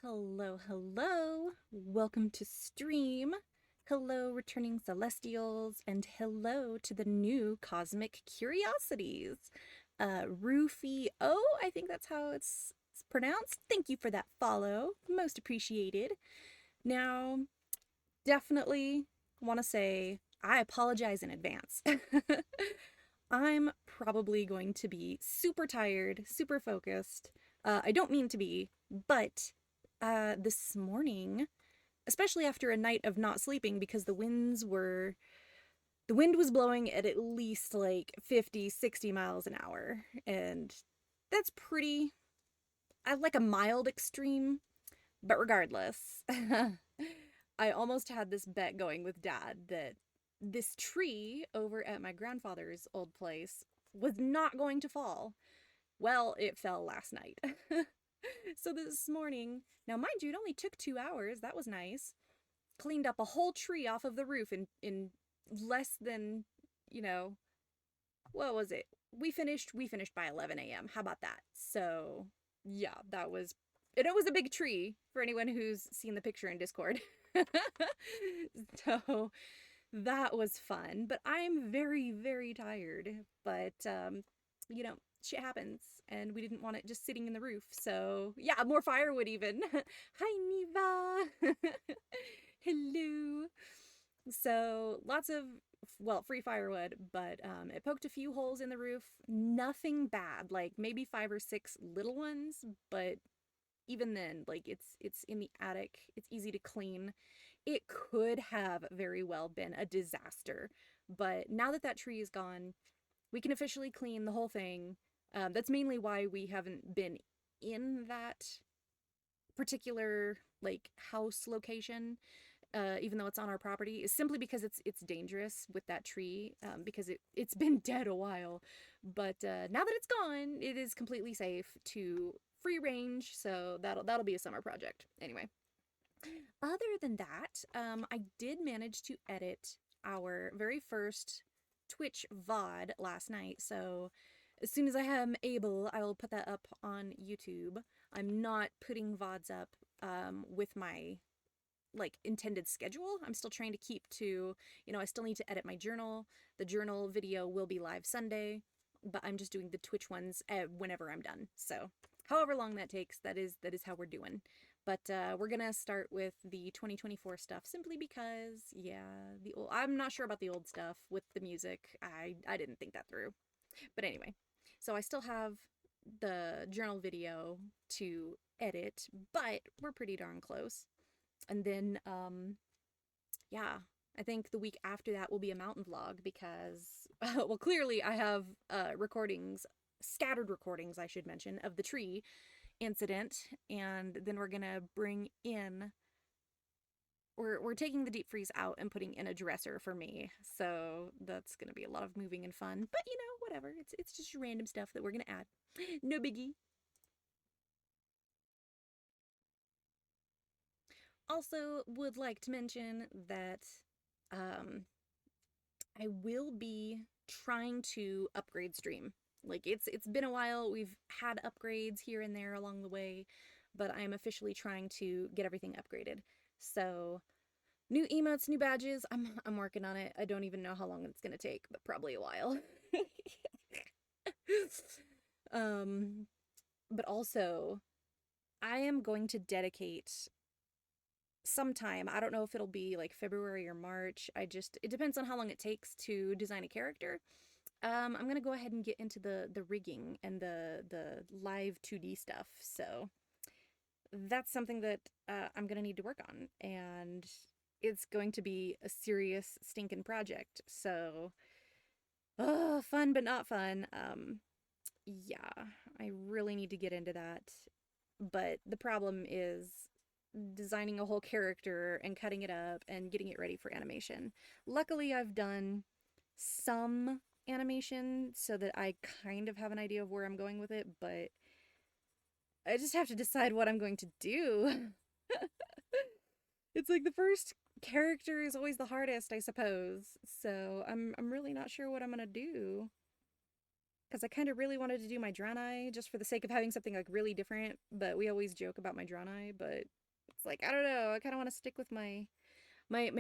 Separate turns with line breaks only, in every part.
Hello, hello. Welcome to stream. Hello, returning celestials, and hello to the new cosmic curiosities. Rufio, I think that's how it's pronounced. Thank you for that follow. Most appreciated. Now, definitely want to say I apologize in advance. I'm probably going to be super tired, super focused. I don't mean to be, but this morning, especially after a night of not sleeping because the wind was blowing at least like 50, 60 miles an hour. And that's pretty, I like a mild extreme, but regardless, I almost had this bet going with Dad that this tree over at my grandfather's old place was not going to fall. Well, it fell last night. So this morning, now mind you, it only took 2 hours. That was nice. Cleaned up a whole tree off of the roof in less than, you know, what was it? We finished by 11 a.m. How about that? So, yeah, that was and it was a big tree for anyone who's seen the picture in Discord. So, that was fun, but I'm very, very tired. But you know, shit happens, and we didn't want it just sitting in the roof. So yeah, more firewood even. Hi Neva. Hello. So lots of free firewood, but it poked a few holes in the roof. Nothing bad, like maybe 5 or 6 little ones, but even then, like it's in the attic. It's easy to clean. It could have very well been a disaster, but now that that tree is gone, we can officially clean the whole thing. That's mainly why we haven't been in that particular like house location, even though it's on our property, is simply because it's dangerous with that tree, because it's been dead a while. But now that it's gone, it is completely safe to free range. So that'll be a summer project anyway. Other than that, I did manage to edit our very first Twitch VOD last night, so as soon as I am able, I will put that up on YouTube. I'm not putting VODs up with my like intended schedule. I'm still trying to keep to, I still need to edit my journal. The journal video will be live Sunday, but I'm just doing the Twitch ones whenever I'm done. So, however long that takes, that is how we're doing. But we're gonna start with the 2024 stuff simply because, yeah, I'm not sure about the old stuff with the music. I didn't think that through. But anyway, so I still have the journal video to edit, but we're pretty darn close. And then, yeah, I think the week after that will be a mountain vlog because, well, clearly I have scattered recordings, I should mention, of the tree incident, and then we're gonna bring in we're taking the deep freeze out and putting in a dresser for me, so that's gonna be a lot of moving and fun, but whatever, it's just random stuff that we're gonna add. No biggie. Also would like to mention that I will be trying to upgrade stream. Like it's been a while. We've had upgrades here and there along the way, but I am officially trying to get everything upgraded. So, new emotes, new badges. I'm working on it. I don't even know how long it's going to take, but probably a while. um but also I am going to dedicate sometime. I don't know if it'll be like February or March. It depends on how long it takes to design a character. I'm gonna go ahead and get into the rigging and the live 2D stuff. So that's something that I'm gonna need to work on, and it's going to be a serious stinking project. So, fun but not fun. Yeah, I really need to get into that. But the problem is designing a whole character and cutting it up and getting it ready for animation. Luckily, I've done some animation so that I kind of have an idea of where I'm going with it, but I just have to decide what I'm going to do. It's like the first character is always the hardest, I suppose. So I'm really not sure what I'm gonna do. because I kind of really wanted to do my drown eye just for the sake of having something like really different. But we always joke about my drown eye, but it's like I don't know. I kind of want to stick with my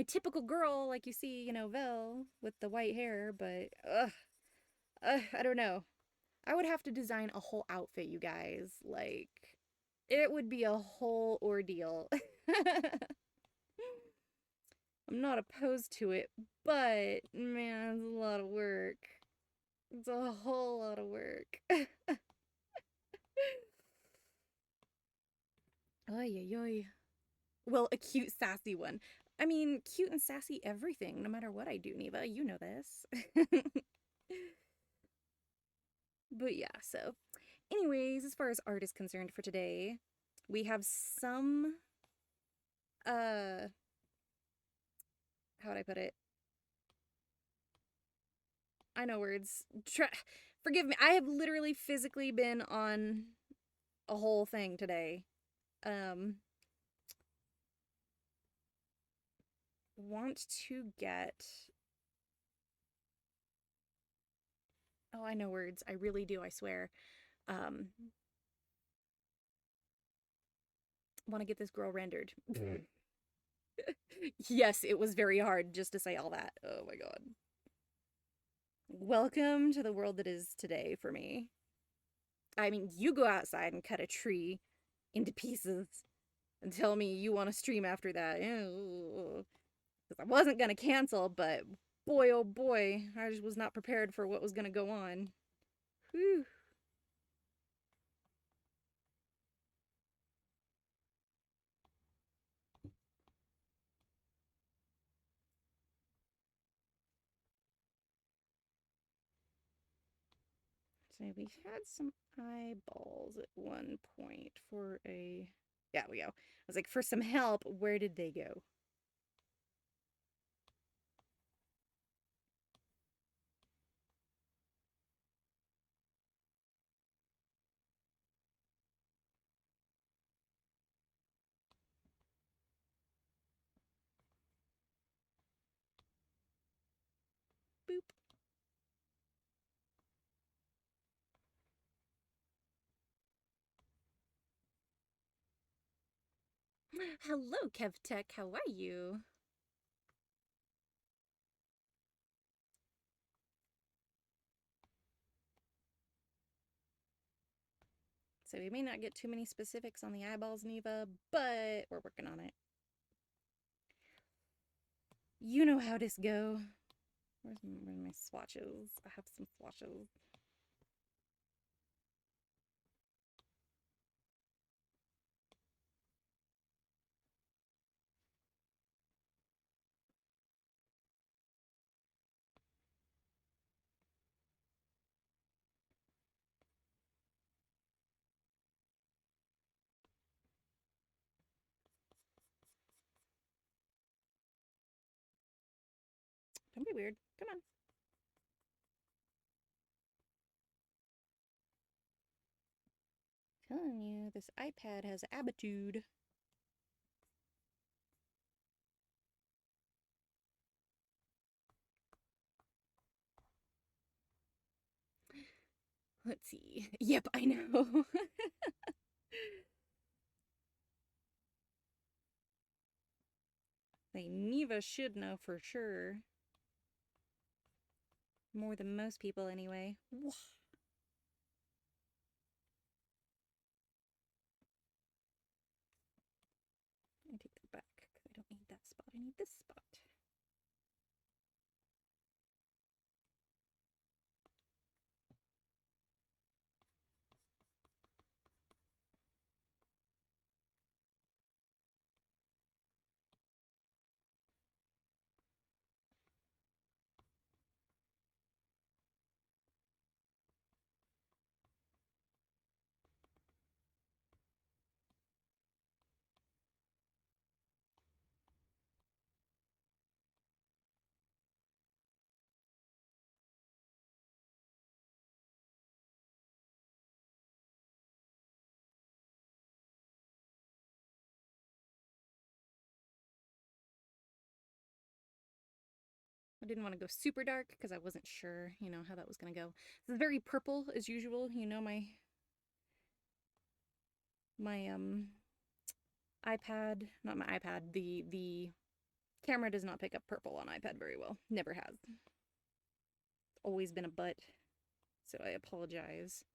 typical girl, like you see, Vel with the white hair. But I don't know. I would have to design a whole outfit, you guys. Like it would be a whole ordeal. I'm not opposed to it, but man, it's a lot of work. It's a whole lot of work. Oy, oy, oy. Well, a cute, sassy one. I mean, cute and sassy everything, no matter what I do, Neva. You know this. But yeah, so anyways, as far as art is concerned for today, we have some uh how would I put it? I know words. Forgive me. I have literally physically been on a whole thing today. Um want to get Oh, I know words. I really do, I swear. Um want to get this girl rendered. Yes, it was very hard just to say all that. Oh my god. Welcome to the world that is today for me. I mean, you go outside and cut a tree into pieces and tell me you want to stream after that. Because I wasn't going to cancel, but boy, oh boy, I just was not prepared for what was going to go on. Whew. So we had some eyeballs at one point for a... Yeah, we go. I was like, for some help, where did they go? Boop. Hello, KevTech. How are you? So we may not get too many specifics on the eyeballs, Neva, but we're working on it. You know how this go. Where's my swatches? I have some swatches. Don't be weird. Come on. Telling you, this iPad has attitude. Let's see. Yep, I know. Like, Neva should know for sure. More than most people, anyway. I take that back, because I don't need that spot. I need this spot. I didn't want to go super dark because I wasn't sure, you know, how that was going to go. It's very purple as usual, you know, my iPad, not my iPad, the camera does not pick up purple on iPad very well. Never has. Always been a butt. So I apologize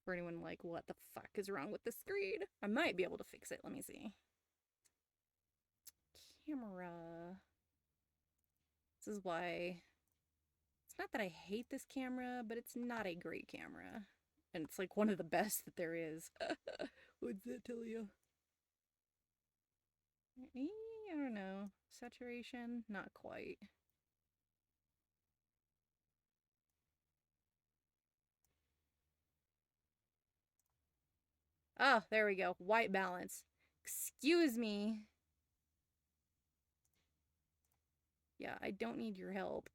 for anyone like, what the fuck is wrong with the screen? I might be able to fix it. Let me see. Camera. This is why it's not that I hate this camera, but it's not a great camera. And it's like one of the best that there is. What's that tell you? I don't know. Saturation? Not quite. Oh, there we go. White balance. Excuse me. Yeah, I don't need your help.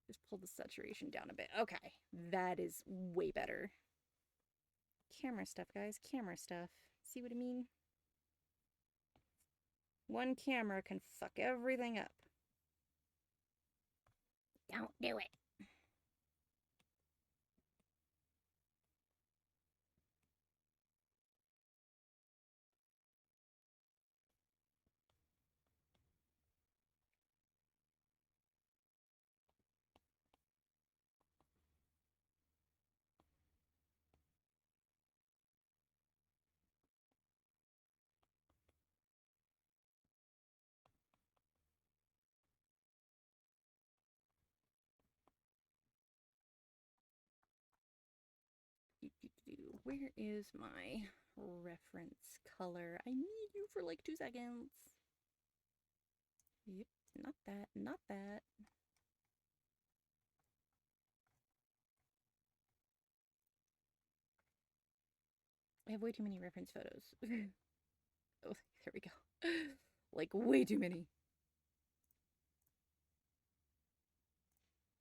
Just pull the saturation down a bit. Okay, that is way better. Camera stuff, guys. Camera stuff. See what I mean? One camera can fuck everything up. Don't do it. Where is my reference color? I need you for like 2 seconds. Yep, not that, not that. I have way too many reference photos. Oh, there we go. Like, way too many.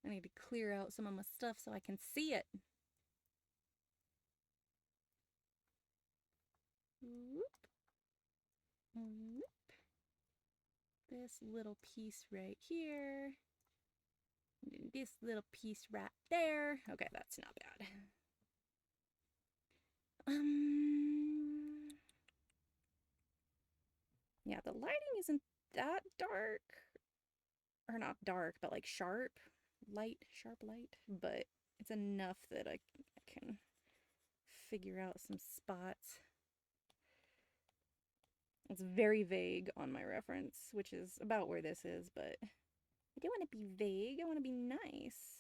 I need to clear out some of my stuff so I can see it. Whoop. Whoop. This little piece right here. And this little piece right there. Okay, that's not bad. Yeah, the lighting isn't that dark. Or not dark, but like sharp. Sharp light. But it's enough that I can figure out some spots. It's very vague on my reference, which is about where this is, but I don't want to be vague. I want to be nice.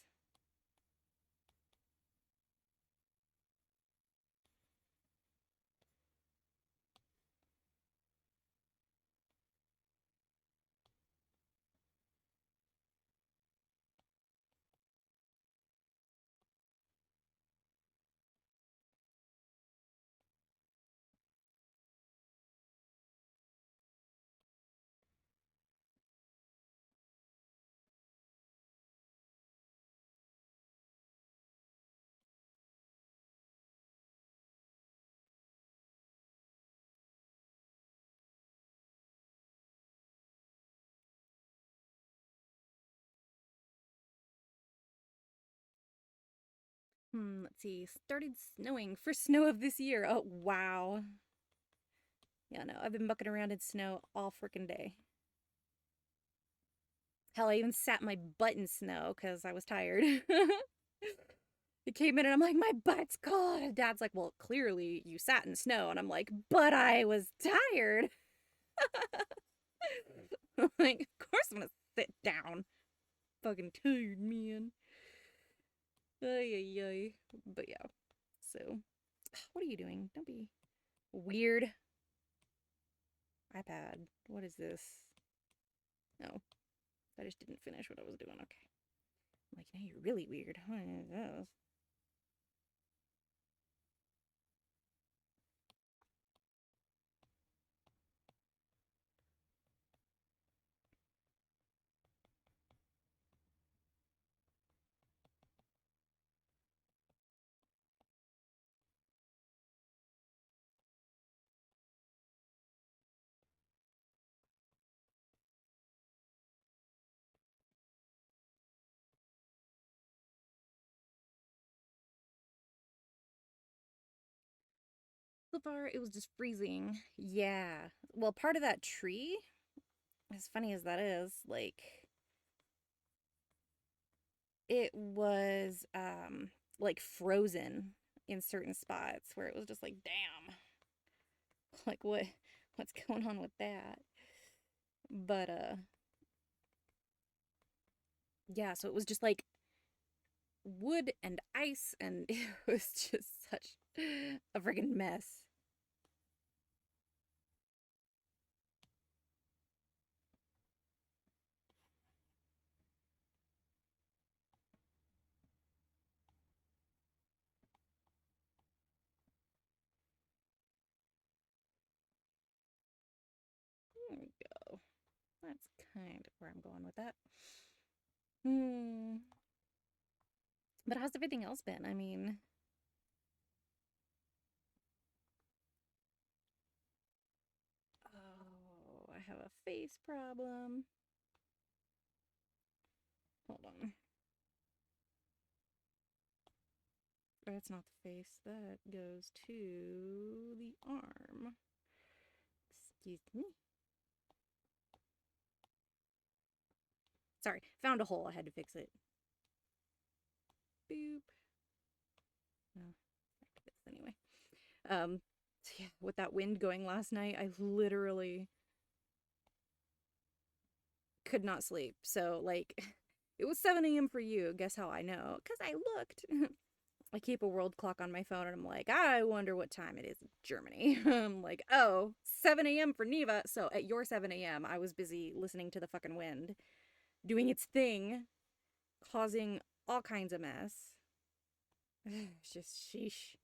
Let's see. Started snowing. First snow of this year. Oh, wow. Yeah, no, I've been bucking around in snow all freaking day. Hell, I even sat my butt in snow because I was tired. It came in and I'm like, my butt's cold. Dad's like, well, clearly you sat in snow. And I'm like, but I was tired. I'm like, of course I'm gonna sit down. Fucking tired, man. Ay, ay, ay. But yeah. So, what are you doing? Don't be weird. iPad. What is this? No. I just didn't finish what I was doing. Okay. I'm like, now you're really weird. What is this? so far it was just freezing. Yeah. Well, part of that tree, as funny as that is, it was like frozen in certain spots where it was just like, damn. Like what's going on with that? But yeah, so it was just like wood and ice and it was just such a freaking mess. There we go. That's kind of where I'm going with that. Hmm. But how's everything else been? I mean, oh, I have a face problem. Hold on. Or it's not the face. That goes to the arm. Excuse me. Sorry, found a hole. I had to fix it. Boop. Oh, this anyway. So yeah, with that wind going last night, I literally could not sleep. So like, it was 7 a.m. for you. Guess how I know? Because I looked. I keep a world clock on my phone and I'm like, I wonder what time it is in Germany. I'm like, oh, 7 a.m. for Neva. So at your 7 a.m., I was busy listening to the fucking wind, doing its thing, causing all kinds of mess. It's just sheesh.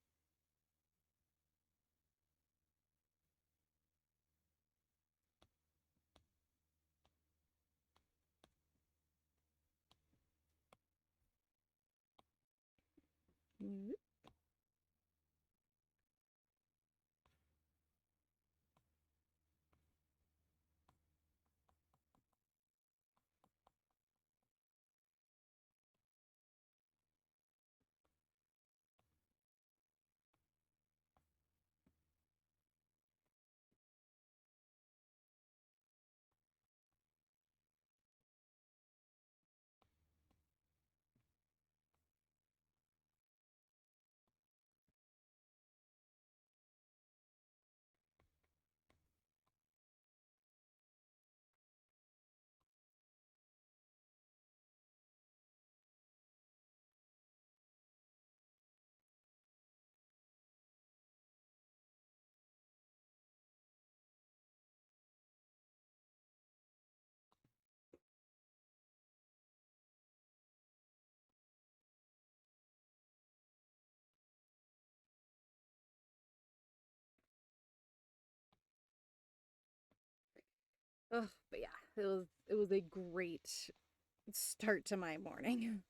Ugh, but yeah, it was a great start to my morning.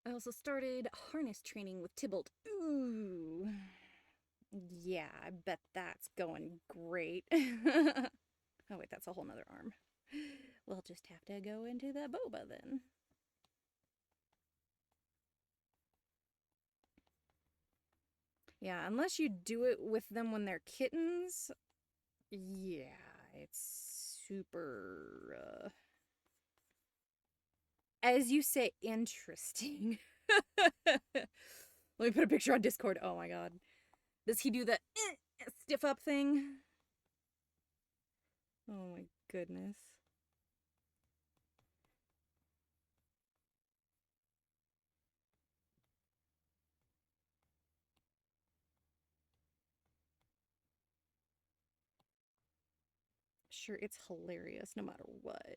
I also started harness training with Tybalt. Ooh. Yeah, I bet that's going great. Oh wait, that's a whole nother arm. We'll just have to go into the boba then. Yeah, unless you do it with them when they're kittens, yeah, it's super, as you say, interesting. Let me put a picture on Discord. Oh my god. Does he do the stiff up thing? Oh my goodness. sure it's hilarious no matter what.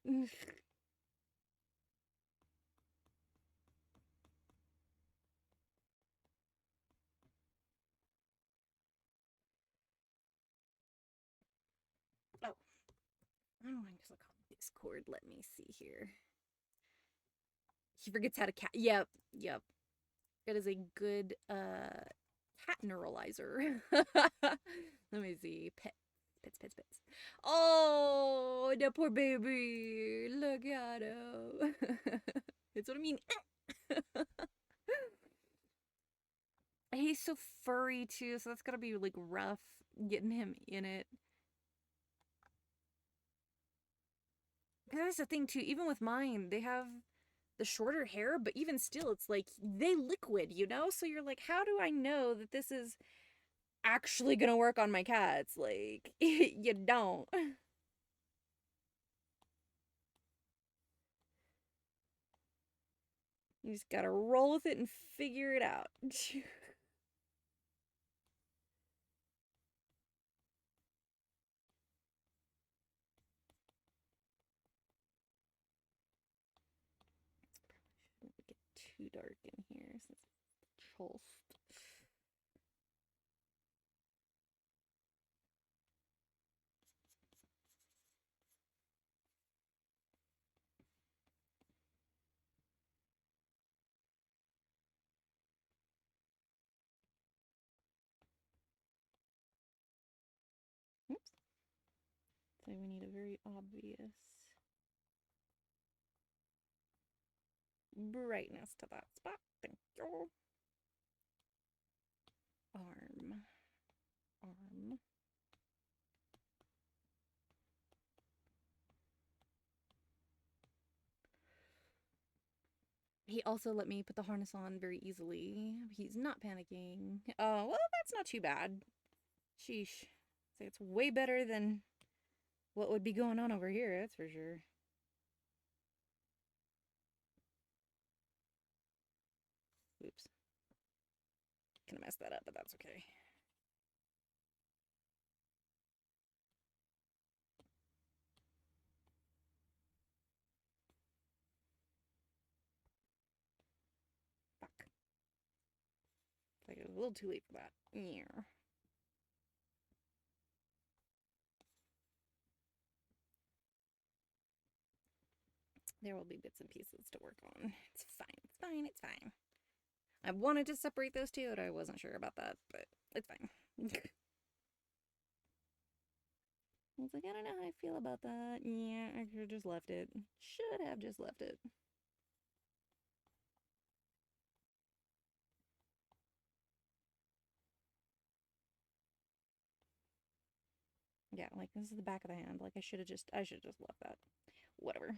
Oh, I don't want to click on Discord. Let me see here. He forgets how to cat. Yep, yep. It is a good cat neuralizer. Let me see. Pets. Oh, the poor baby. Look at him. That's what I mean. He's so furry too, so that's gotta be like rough getting him in it. Because that's the thing too, even with mine, they have the shorter hair, but even still, it's like they liquid, you know? So you're like, how do I know that this is actually gonna work on my cats? Like, you don't. You just gotta roll with it and figure it out. Shouldn't get too dark in here since it's cholst. Oops. So we need a very obvious brightness to that spot. Thank you. Arm. He also let me put the harness on very easily. He's not panicking. Oh, well, that's not too bad. Sheesh. So it's way better than what would be going on over here, that's for sure. Oops. Gonna mess that up, but that's okay. Fuck. Like, it was a little too late for that. Yeah. There will be bits and pieces to work on. It's fine. I wanted to separate those two, and I wasn't sure about that, but it's fine. I was like, I don't know how I feel about that. Yeah, I could have just left it. Should have just left it. Yeah, like, this is the back of the hand. Like, I should have just left that. Whatever.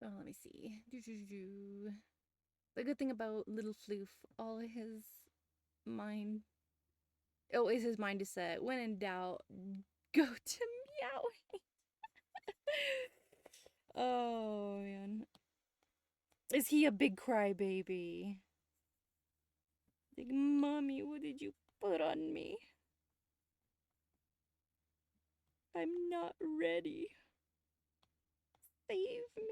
Oh, let me see. The good thing about little Floof, all his mind. Oh, is his mind is set. When in doubt, go to meow. Oh, man. Is he a big crybaby? Like, Mommy, what did you put on me? not ready. Save me.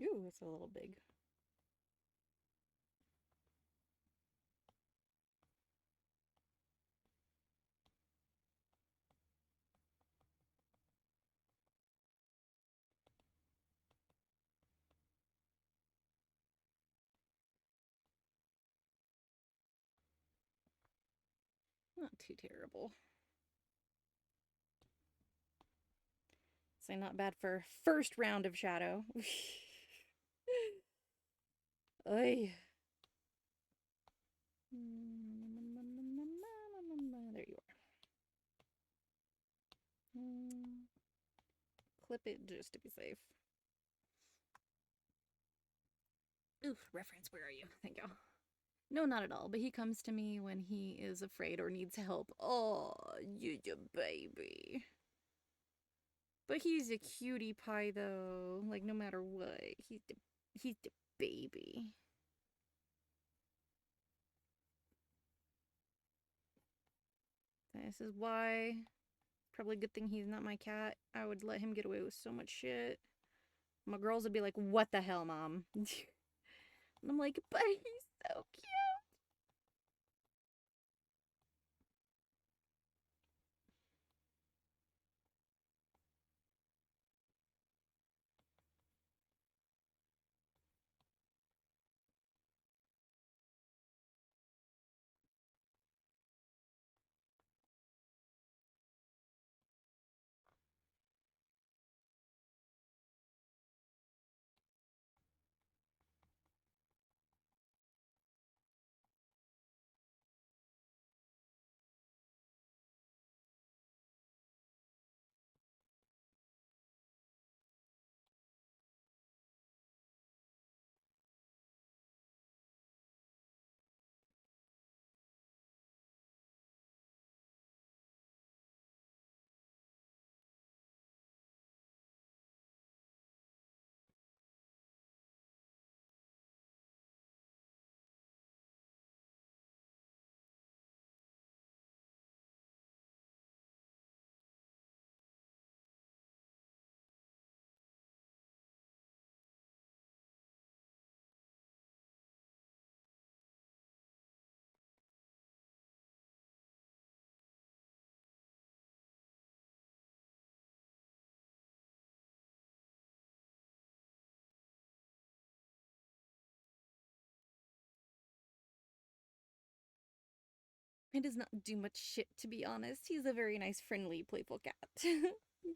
Ooh, it's a little big. Not too terrible. So not bad for first round of shadow. Oy. There you are. Clip it just to be safe. Oof, reference, where are you? Thank you. No, not at all, but he comes to me when he is afraid or needs help. Oh, you baby. But he's a cutie pie, though. Like, no matter what, he's the baby. This is why, probably a good thing he's not my cat. I would let him get away with so much shit. My girls would be like, what the hell, Mom? And I'm like, but he's so cute. He does not do much shit, to be honest. He's a very nice, friendly, playful cat.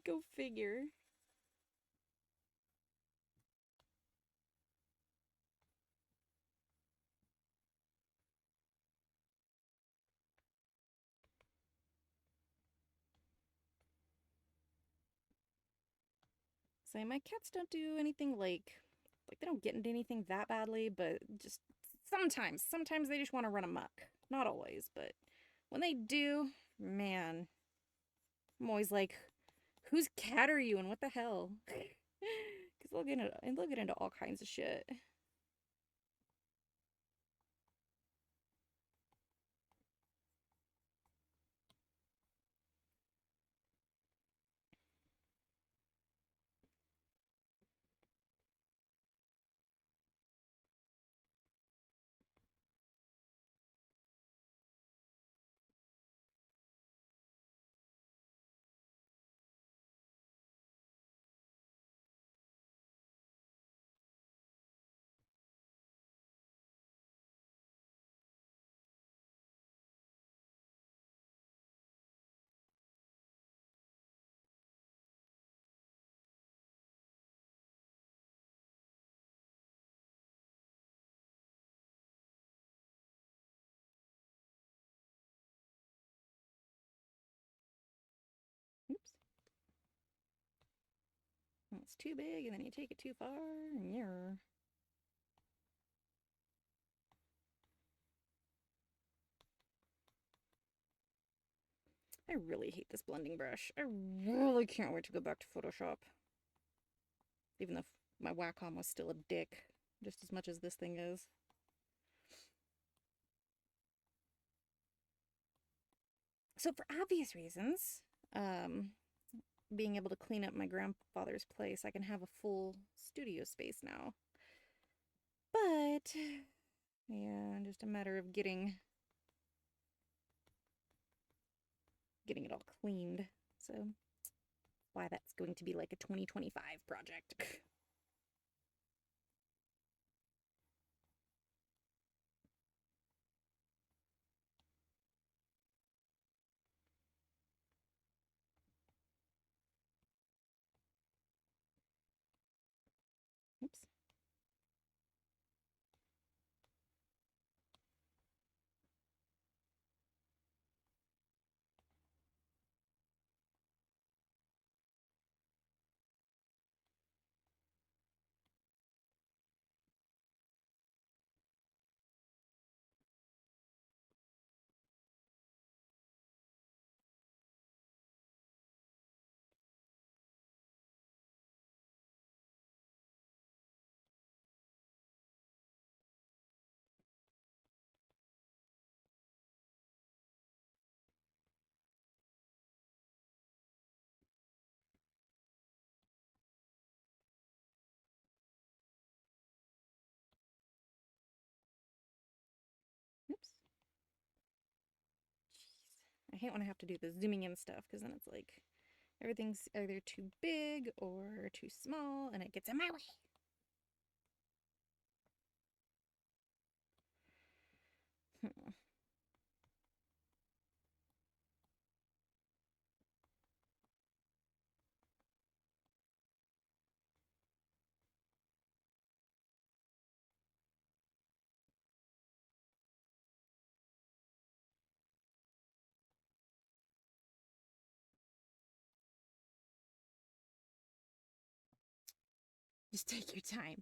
Go figure. So my cats don't do anything like they don't get into anything that badly, but just sometimes they just want to run amok. Not always, but when they do, man, I'm always like, whose cat are you and what the hell? Because they'll get into all kinds of shit. it's too big and then you take it too far. Yeah. I really hate this blending brush. I really can't wait to go back to Photoshop. Even though my Wacom was still a dick, just as much as this thing is. So for obvious reasons, being able to clean up my grandfather's place, I can have a full studio space now. But, yeah, just a matter of getting it all cleaned. So, why that's going to be like a 2025 project. Oops. Oops. Jeez. I hate when I have to do the zooming in stuff, because then it's like everything's either too big or too small, and it gets in my way. Just take your time.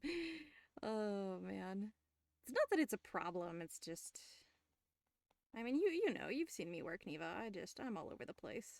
Oh, man. It's not that it's a problem, it's just... I mean, you know, you've seen me work, Neva. I'm all over the place.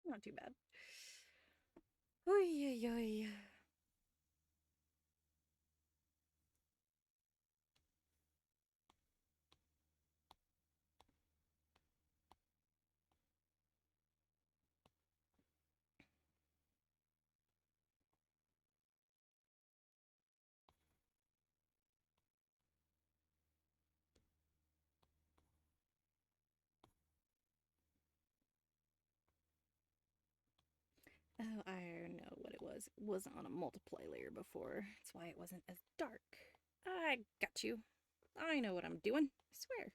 Not too bad. Oy, oy, oy. Oh, I know what it was. It wasn't on a multiply layer before. That's why it wasn't as dark. I got you. I know what I'm doing. I swear.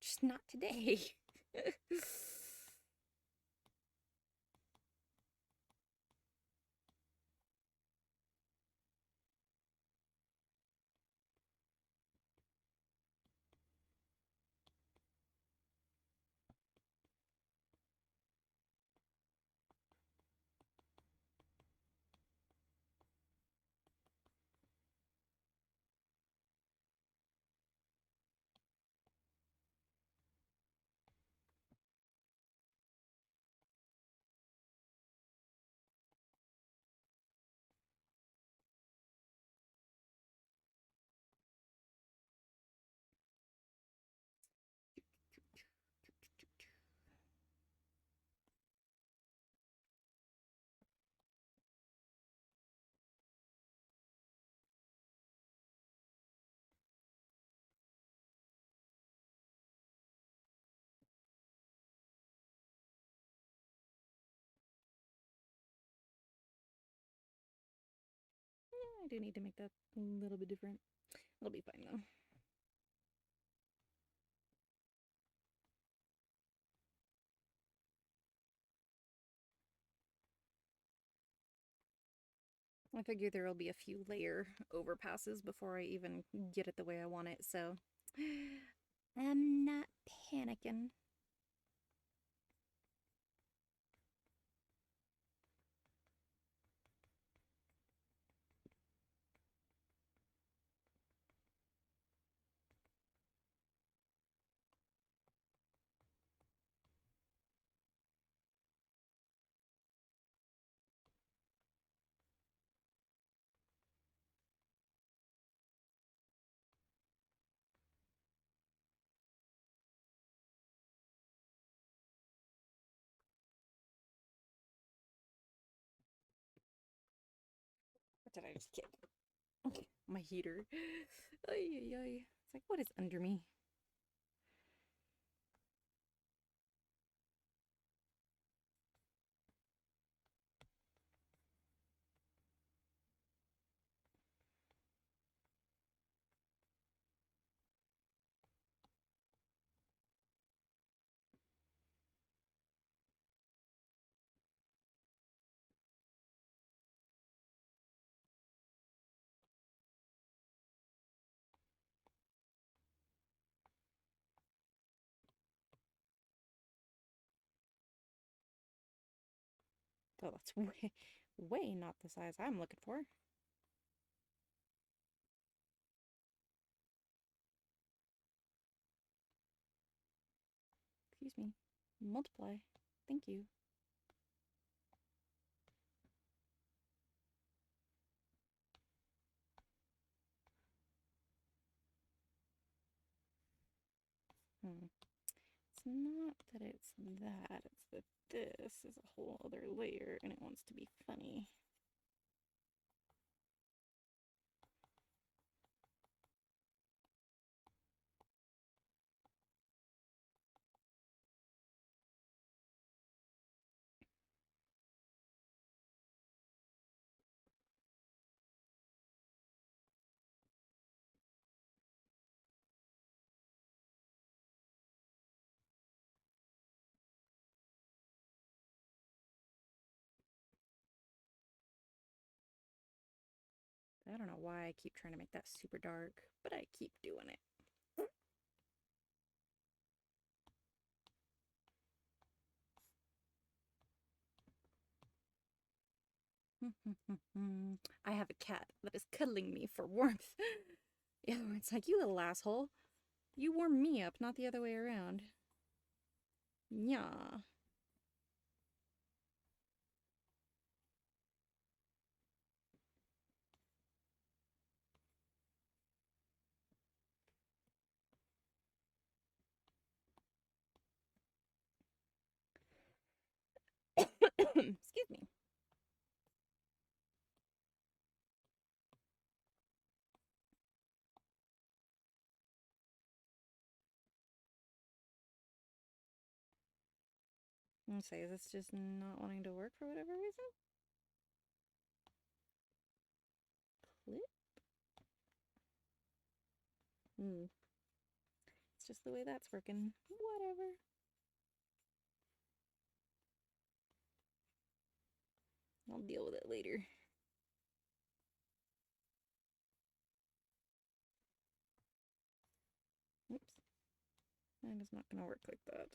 Just not today. I do need to make that a little bit different. It'll be fine though. I figure there will be a few layer overpasses before I even get it the way I want it, so I'm not panicking. What did I just kick? Okay, my heater. Ay, ay, ay. It's like, what is under me? Oh, that's way not the size I'm looking for. Excuse me. Multiply. Thank you. It's not that it's that, it's that this is a whole other layer and it wants to be funny. I don't know why I keep trying to make that super dark, but I keep doing it. I have a cat that is cuddling me for warmth. Yeah, it's like, you little asshole. You warm me up, not the other way around. Yeah. Excuse me. I'm gonna say, is this just not wanting to work for whatever reason? Clip? It's just the way that's working. Whatever. I'll deal with it later. Oops. That is not going to work like that.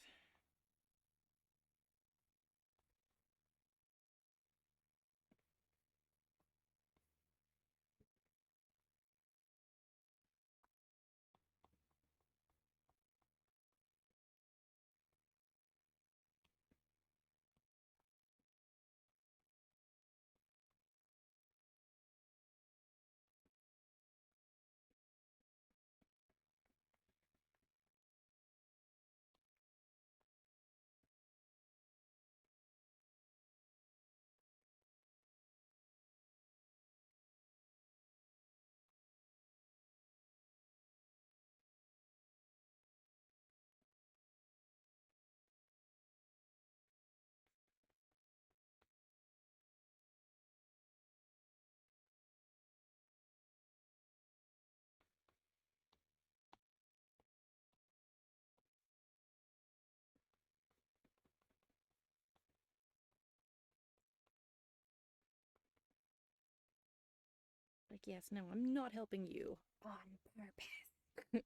Like, yes, no, I'm not helping you on purpose.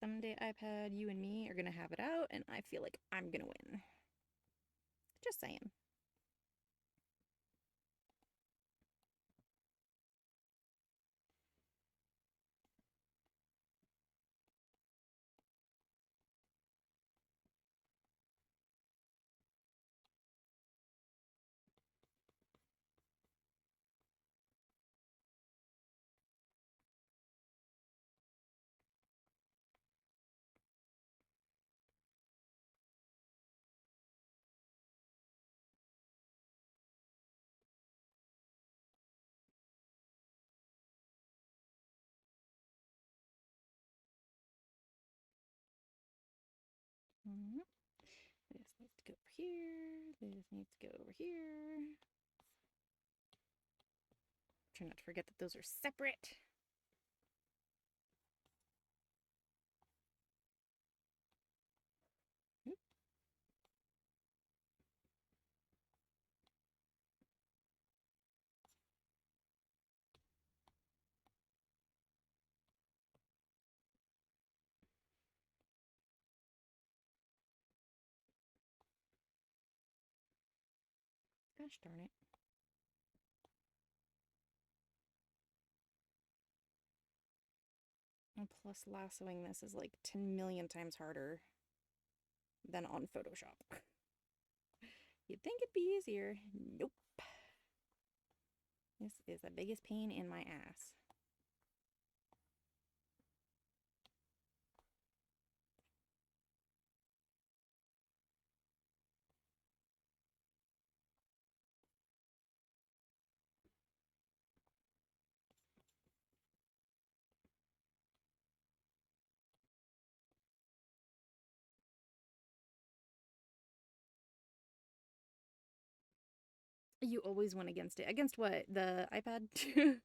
Someday, iPad, you and me are gonna have it out, and I feel like I'm gonna win. Just saying. This needs to go over here. This needs to go over here. Try not to forget that those are separate. Gosh darn it. And plus, lassoing this is like 10 million times harder than on Photoshop. You'd think it'd be easier. Nope. This is the biggest pain in my ass. You always win against it. Against what? The iPad? Say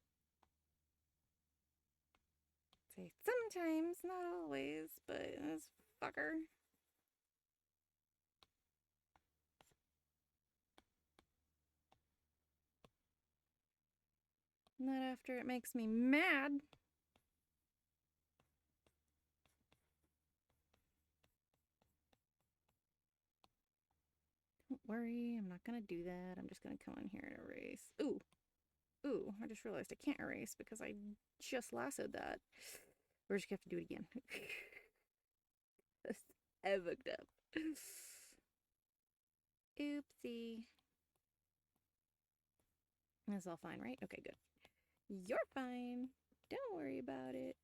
sometimes, not always, but this fucker. Not after it makes me mad. Don't worry, I'm not gonna do that. I'm just gonna come in here and erase. Ooh. Ooh, I just realized I can't erase because I just lassoed that. We're just gonna have to do it again. I fucked up. Oopsie. That's all fine, right? Okay, good. You're fine. Don't worry about it.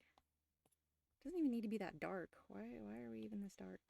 Doesn't even need to be that dark. Why are we even this dark?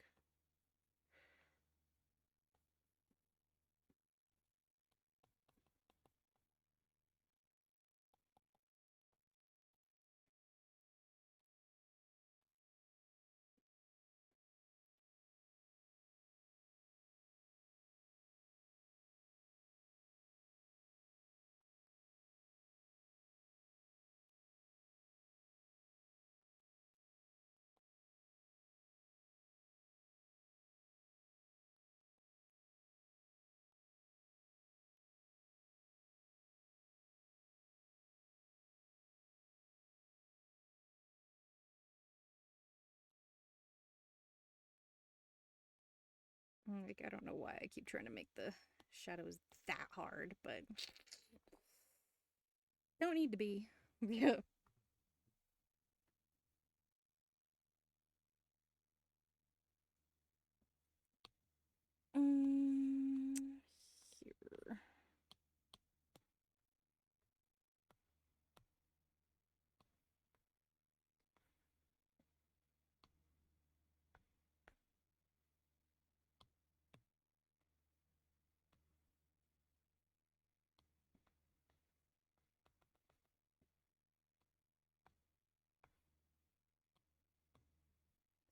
Like, I don't know why I keep trying to make the shadows that hard, but don't need to be. Yeah. Here.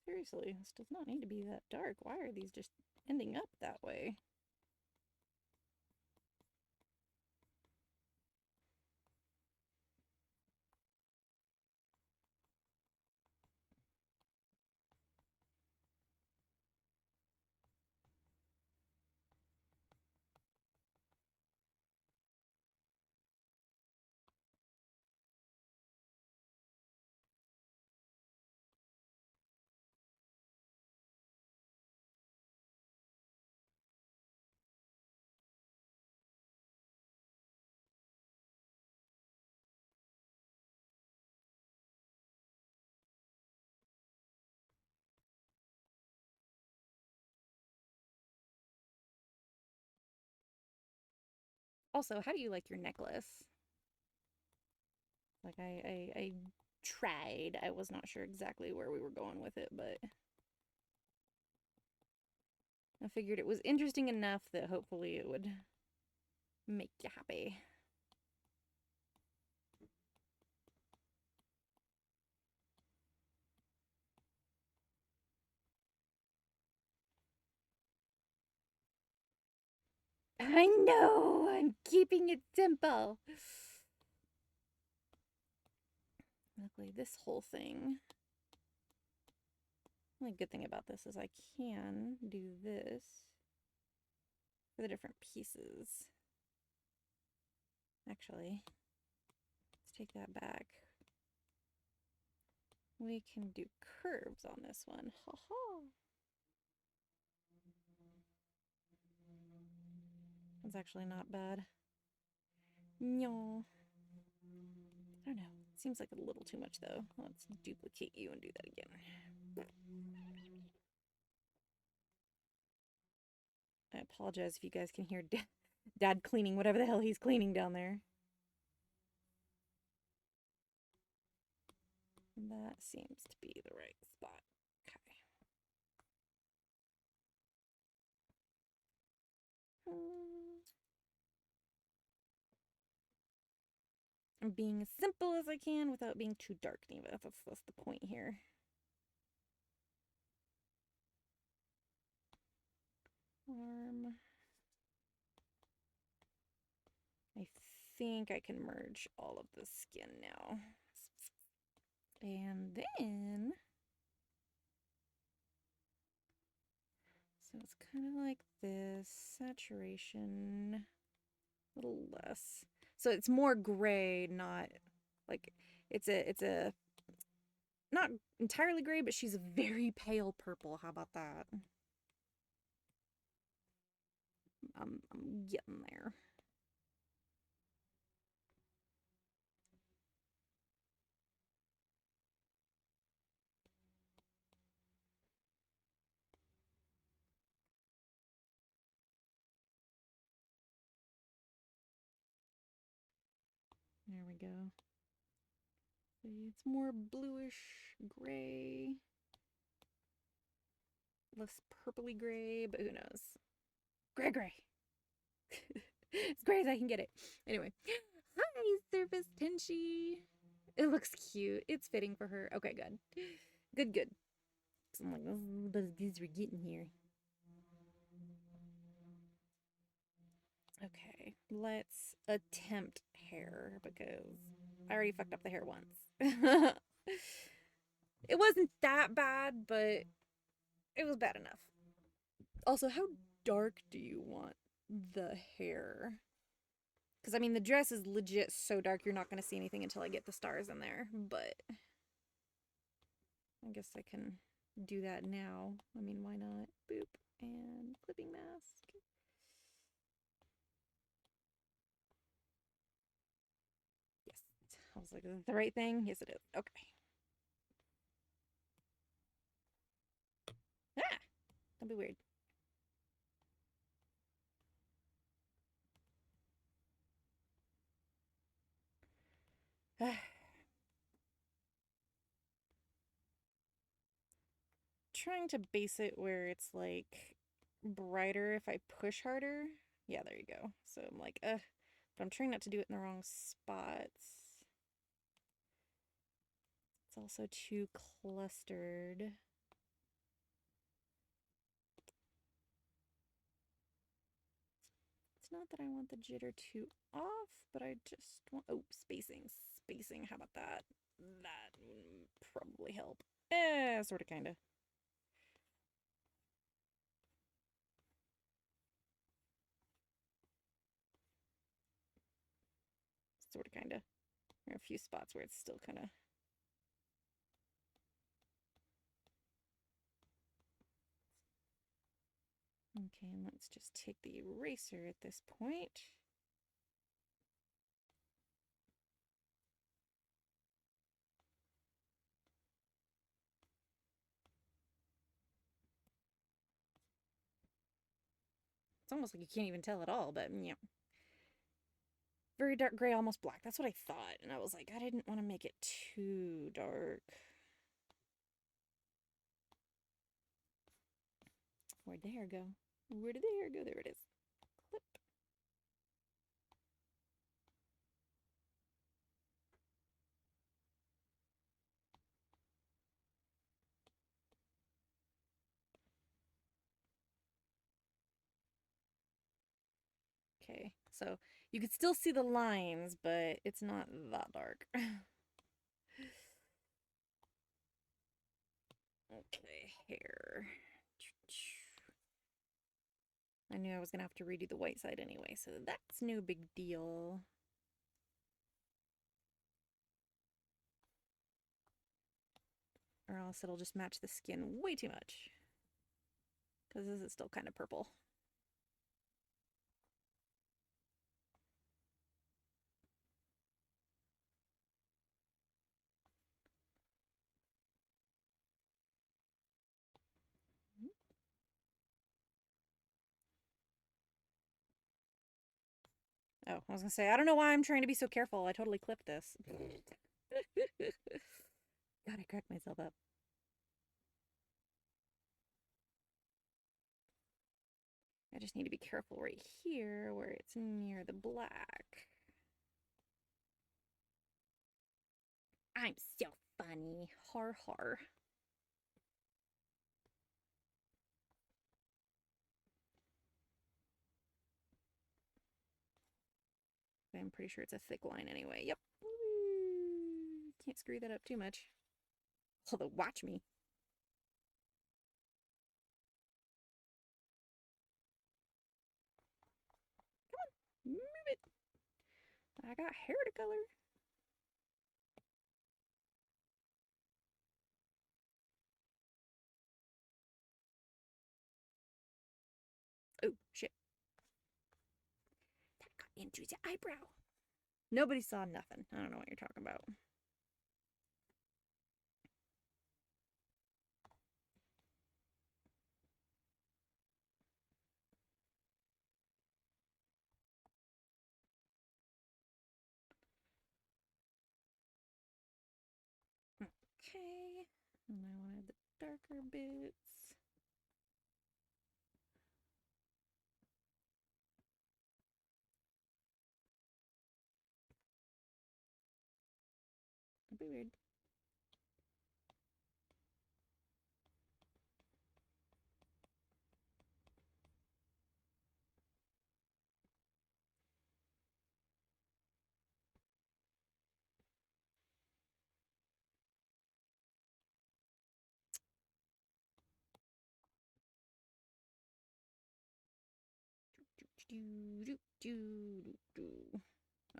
Seriously, this does not need to be that dark. Why are these just ending up that way? Also, how do you like your necklace? Like, I tried. I was not sure exactly where we were going with it, but I figured it was interesting enough that hopefully it would make you happy. I know! I'm keeping it simple! Luckily, this whole thing... The only good thing about this is I can do this for the different pieces. Actually, let's take that back. We can do curves on this one. Ha ha! That's actually not bad. No. I don't know. It seems like a little too much though. Let's duplicate you and do that again. I apologize if you guys can hear Dad cleaning whatever the hell he's cleaning down there. That seems to be the right spot. Okay. I'm being as simple as I can without being too dark, Neva. That's the point here. Arm. I think I can merge all of the skin now. And then... So it's kind of like this. Saturation. A little less. So it's more gray, not... Like, it's a... Not entirely gray, but she's a very pale purple. How about that? I'm getting there. There we go. It's more bluish gray. Less purpley gray, but who knows? Gray. As gray as I can get it. Anyway. Hi, Surface Tenchi. It looks cute. It's fitting for her. Okay, good. Good. I'm like, this is about as good as we're getting here. Okay, let's attempt hair because I already fucked up the hair once. It wasn't that bad, but it was bad enough. Also, how dark do you want the hair? Because, I mean, the dress is legit so dark you're not going to see anything until I get the stars in there, but I guess I can do that now. I mean, why not? Boop and click. was like, is it the right thing? Yes, it is. Okay. Ah! Don't be weird. Trying to base it where it's like brighter if I push harder. Yeah, there you go. So I'm like, but I'm trying not to do it in the wrong spots. It's also too clustered. It's not that I want the jitter too off, but I just want, oh, spacing. Spacing, how about that? That would probably help. Sort of, kind of. Sort of, kind of. There are a few spots where it's still kind of. Okay, and let's just take the eraser at this point. It's almost like you can't even tell at all, but yeah. Very dark gray, almost black. That's what I thought. And I was like, I didn't want to make it too dark. Where'd the hair go? Where did the hair go? There it is. Clip. Okay, so you can still see the lines, but it's not that dark. Okay, hair. I knew I was gonna have to redo the white side anyway, so that's no big deal. Or else it'll just match the skin way too much. Because this is still kind of purple. Oh, I was gonna say, I don't know why I'm trying to be so careful. I totally clipped this. God, I cracked myself up. I just need to be careful right here where it's near the black. I'm so funny. Har har. I'm pretty sure it's a thick line anyway. Yep. Can't screw that up too much. Although, watch me. Come on, move it. I got hair to color. Oh, shit. That got into the eyebrow. Nobody saw nothing. I don't know what you're talking about. Okay. And I wanted the darker bits. That'd be weird.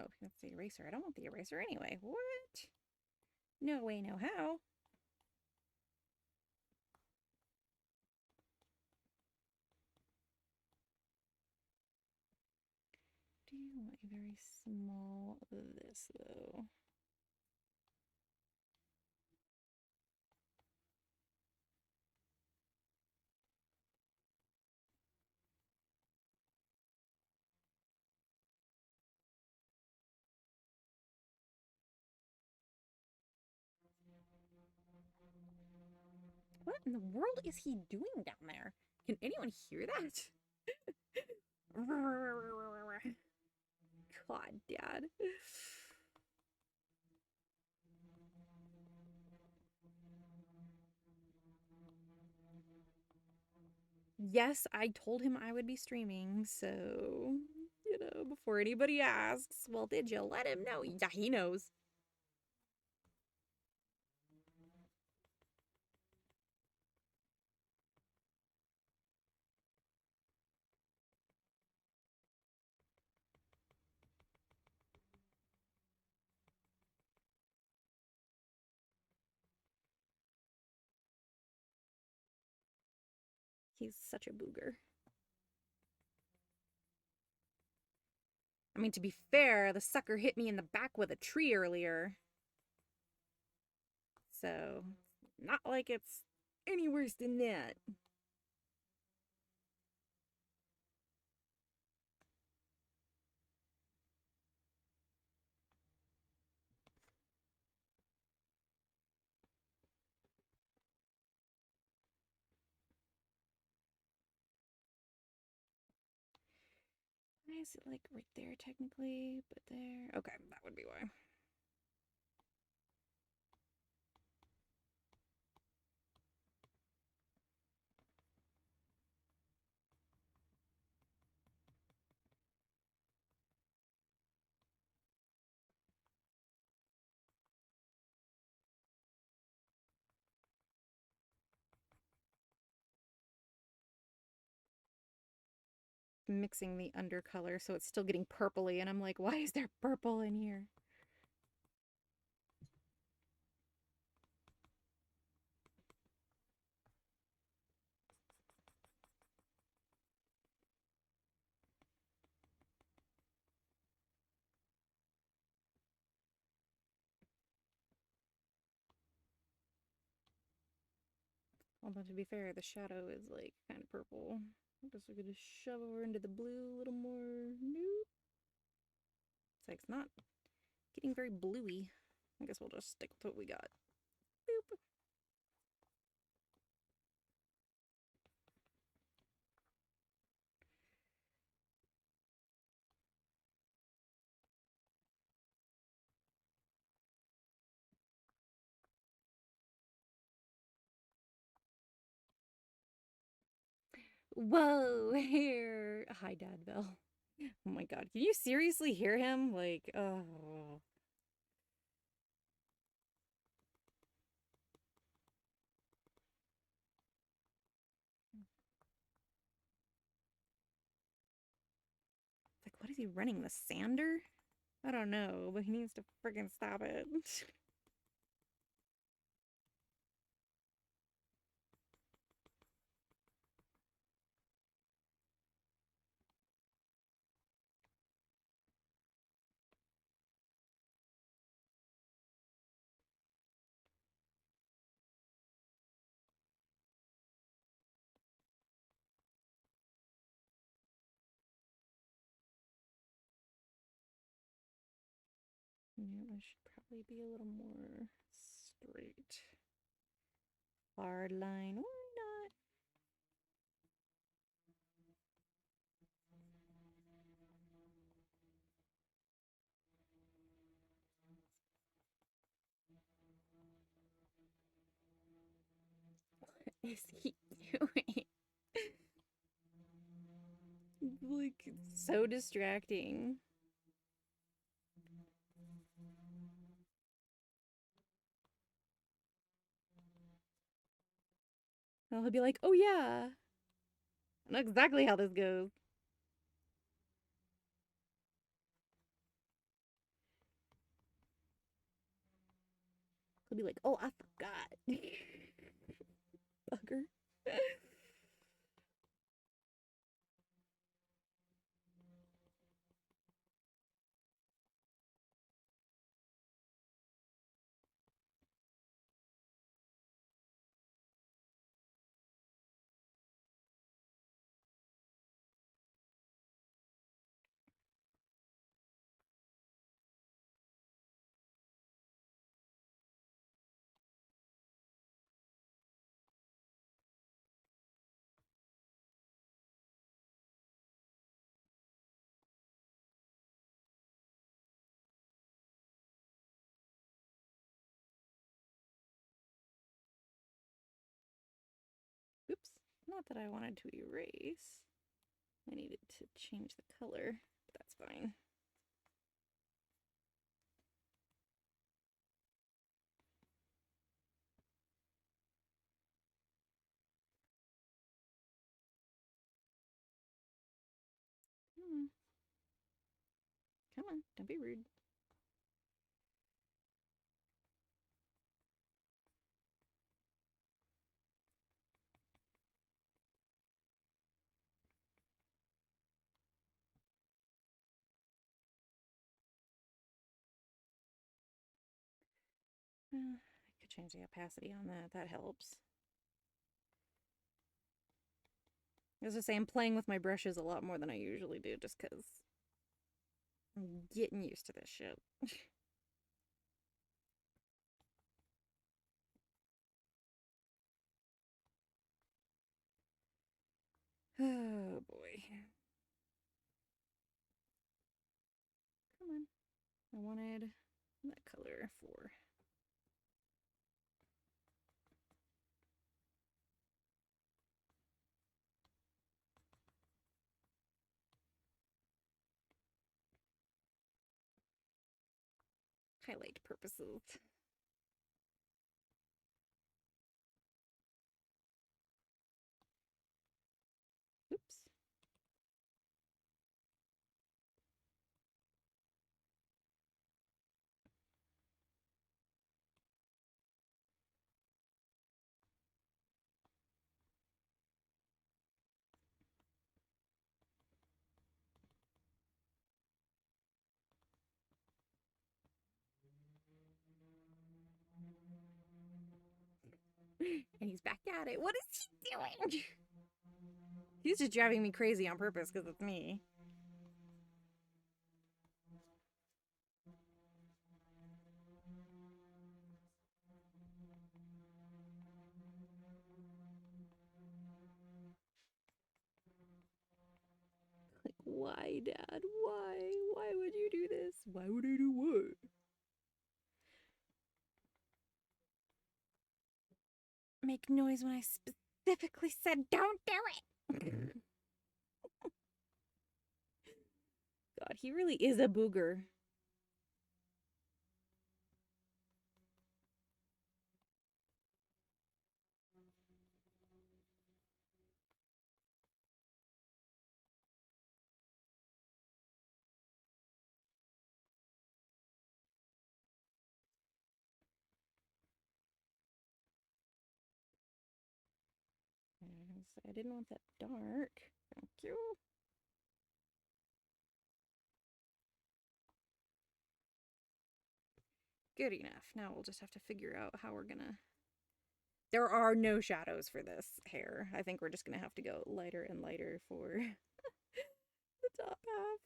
Oh, that's the eraser. I don't want the eraser anyway. What? No way, no how. Do you want a very small this though? What in the world is he doing down there? Can anyone hear that? God, Dad. Yes, I told him I would be streaming, so, before anybody asks, well, did you let him know? Yeah, he knows. He's such a booger. I mean, to be fair, the sucker hit me in the back with a tree earlier. So, not like it's any worse than that. Why is it like right there technically, but there? Okay, that would be why. Mixing the undercolor so it's still getting purpley, and I'm like, why is there purple in here? Although, to be fair, the shadow is like kind of purple. I'm just gonna shove over into the blue a little more. Nope. It's like it's not getting very bluey. I guess we'll just stick with what we got. Boop. Whoa, here. Hi, Dad Bell. Oh my god, can you seriously hear him? Like, oh. It's like, what is he running? The sander? I don't know, but he needs to friggin' stop it. Yeah, I should probably be a little more straight. Hard line, why not? What is he doing? Like, it's so distracting. Well, he'll be like, oh yeah, I know exactly how this goes. He'll be like, oh, I forgot. Bugger. Not that I wanted to erase. I needed to change the color, but that's fine. Come on, don't be rude. I could change the opacity on that. That helps. As I say, I'm playing with my brushes a lot more than I usually do just because I'm getting used to this shit. Oh boy. Come on. I wanted that color for highlight purposes. Oops. And he's back at it. What is he doing? He's just driving me crazy on purpose because it's me. Like, why, Dad? Why? Why would you do this? Why would I do what? Make noise when I specifically said don't do it. God, he really is a booger. I didn't want that dark. Thank you. Good enough. Now we'll just have to figure out how we're gonna... There are no shadows for this hair. I think we're just gonna have to go lighter and lighter for the top half.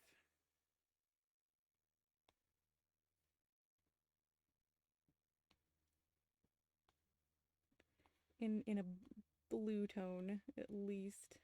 In a blue tone, at least.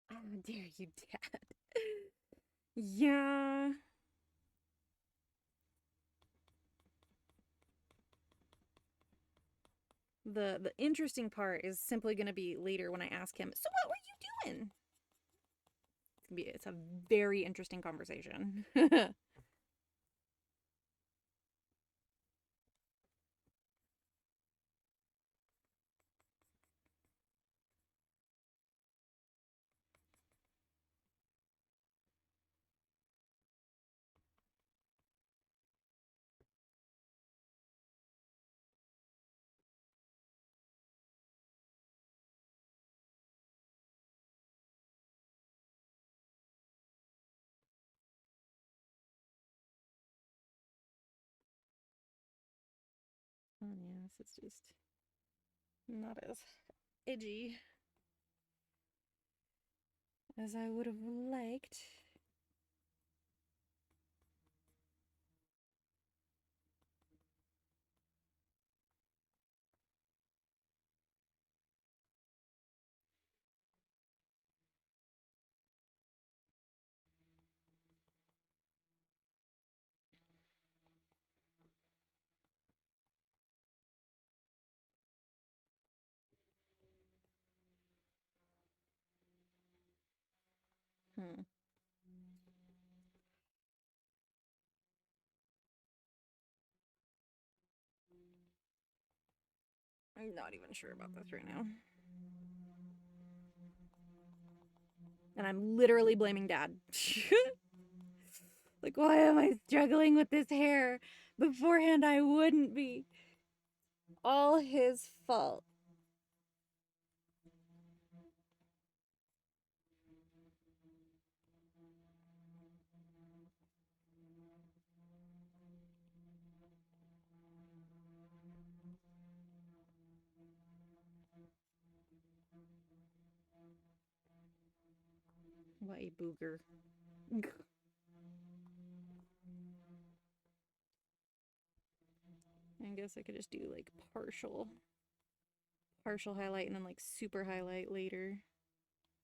How dare you, Dad? Yeah. The interesting part is simply going to be later when I ask him, so what were you doing? It's a very interesting conversation. Oh, yes, it's just not as edgy as I would have liked. Hmm. I'm not even sure about this right now. And I'm literally blaming Dad. Like, why am I struggling with this hair? Beforehand, I wouldn't be. All his fault. What a booger. I guess I could just do like partial highlight and then like super highlight later.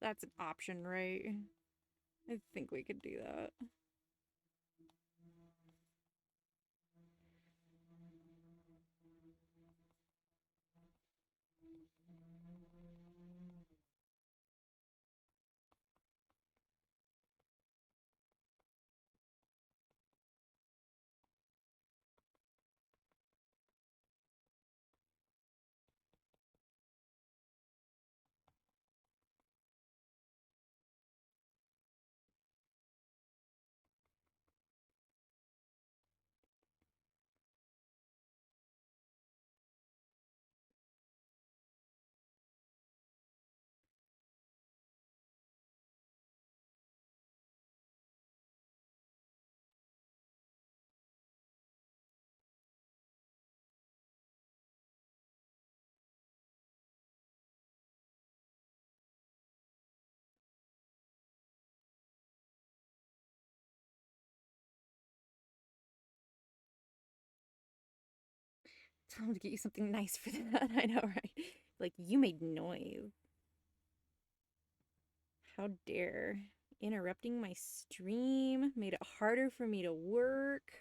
That's an option, right? I think we could do that. Tell him to get you something nice for that. I know, right? Like, you made noise. How dare. Interrupting my stream made it harder for me to work.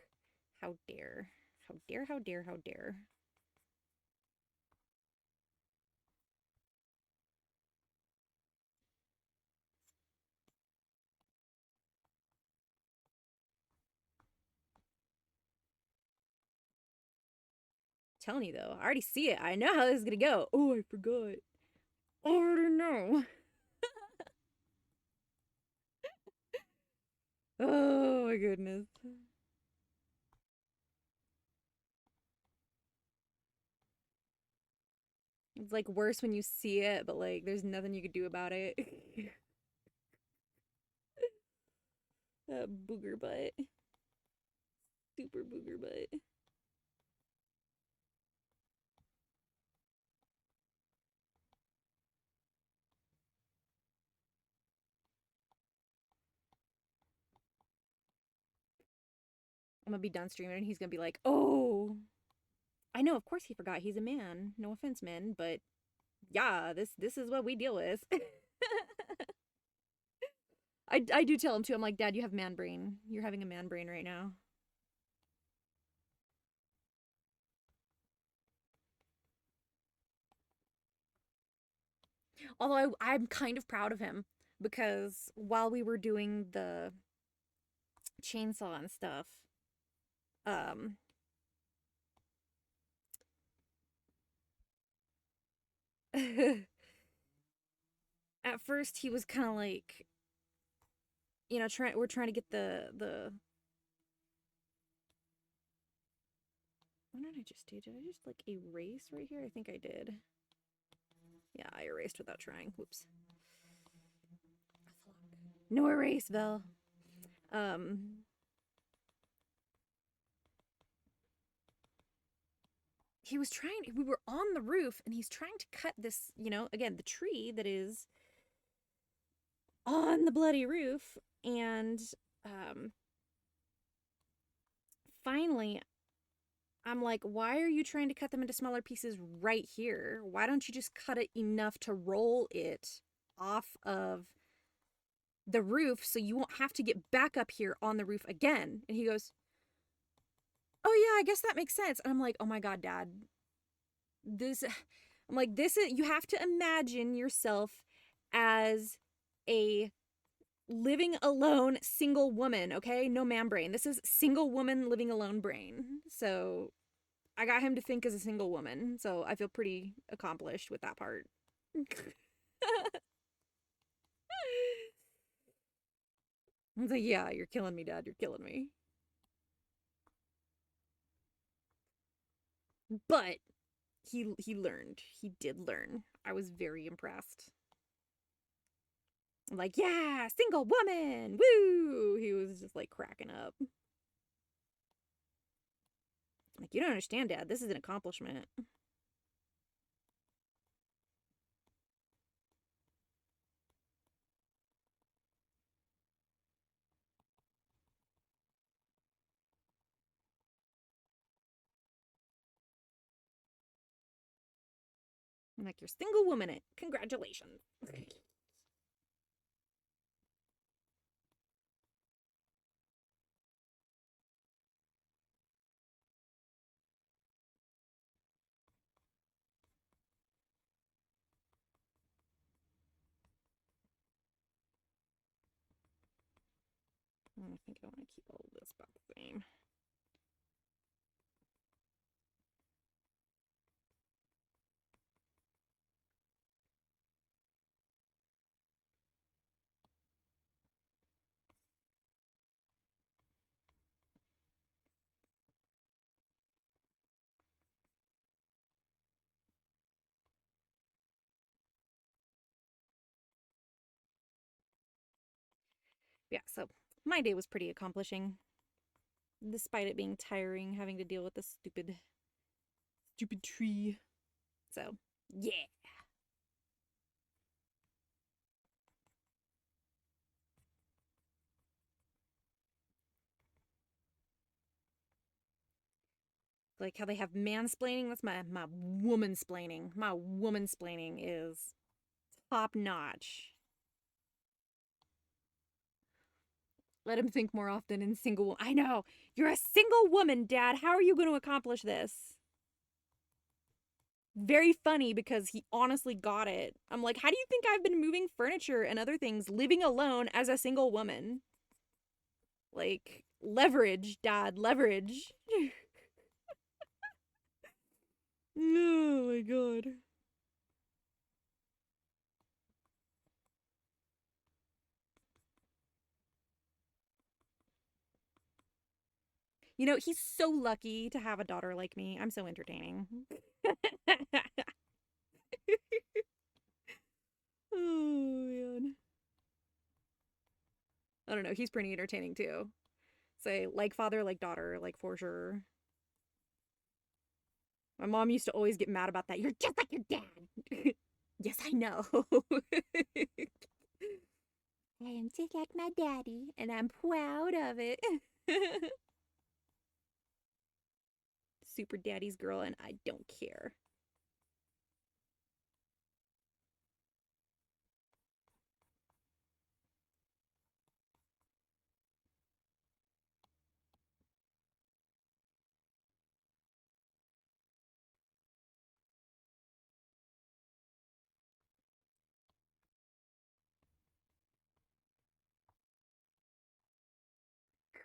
How dare. How dare, how dare, how dare. Telling you though, I already see it. I know how this is gonna go. Oh, I forgot. I already know. Oh my goodness. It's like worse when you see it, but like there's nothing you could do about it. Booger butt. Super booger butt. I'm gonna be done streaming and he's gonna be like, oh, I know, of course he forgot he's a man. No offense, men, but yeah, this is what we deal with. I do tell him too. I'm like, Dad, you have man brain. You're having a man brain right now. Although I'm kind of proud of him because while we were doing the chainsaw and stuff, um, at first he was kind of like, you know, we're trying to get the. What did I just do? Did I just like erase right here? I think I did. Yeah, I erased without trying. Whoops. No erase, Belle. He was trying, we were on the roof and he's trying to cut this, you know, again, the tree that is on the bloody roof. And um, finally, I'm like, why are you trying to cut them into smaller pieces right here? Why don't you just cut it enough to roll it off of the roof so you won't have to get back up here on the roof again? And he goes, oh yeah, I guess that makes sense. And I'm like, oh my God, Dad, this, I'm like, this is, you have to imagine yourself as a living alone single woman, okay? No man brain. This is single woman living alone brain. So I got him to think as a single woman. So I feel pretty accomplished with that part. I was like, yeah, you're killing me, Dad. You're killing me. But he learned. He did learn. I was very impressed. I'm like, yeah, single woman. Woo! He was just like cracking up. I'm like, you don't understand, Dad. This is an accomplishment. I'm like, you're single woman it. Congratulations. I think I want to keep all of this about the same. Yeah, so my day was pretty accomplishing, despite it being tiring having to deal with this stupid tree. So, yeah. Like how they have mansplaining. That's my woman-splaining. My woman-splaining is top notch. Let him think more often in single. I know. You're a single woman, Dad. How are you going to accomplish this? Very funny because he honestly got it. I'm like, how do you think I've been moving furniture and other things living alone as a single woman? Like, leverage, Dad, leverage. Oh my God. You know, he's so lucky to have a daughter like me. I'm so entertaining. Oh man. I don't know. He's pretty entertaining too. Say, like father, like daughter, like for sure. My mom used to always get mad about that. You're just like your dad. Yes, I know. I am just like my daddy, and I'm proud of it. Super daddy's girl, and I don't care.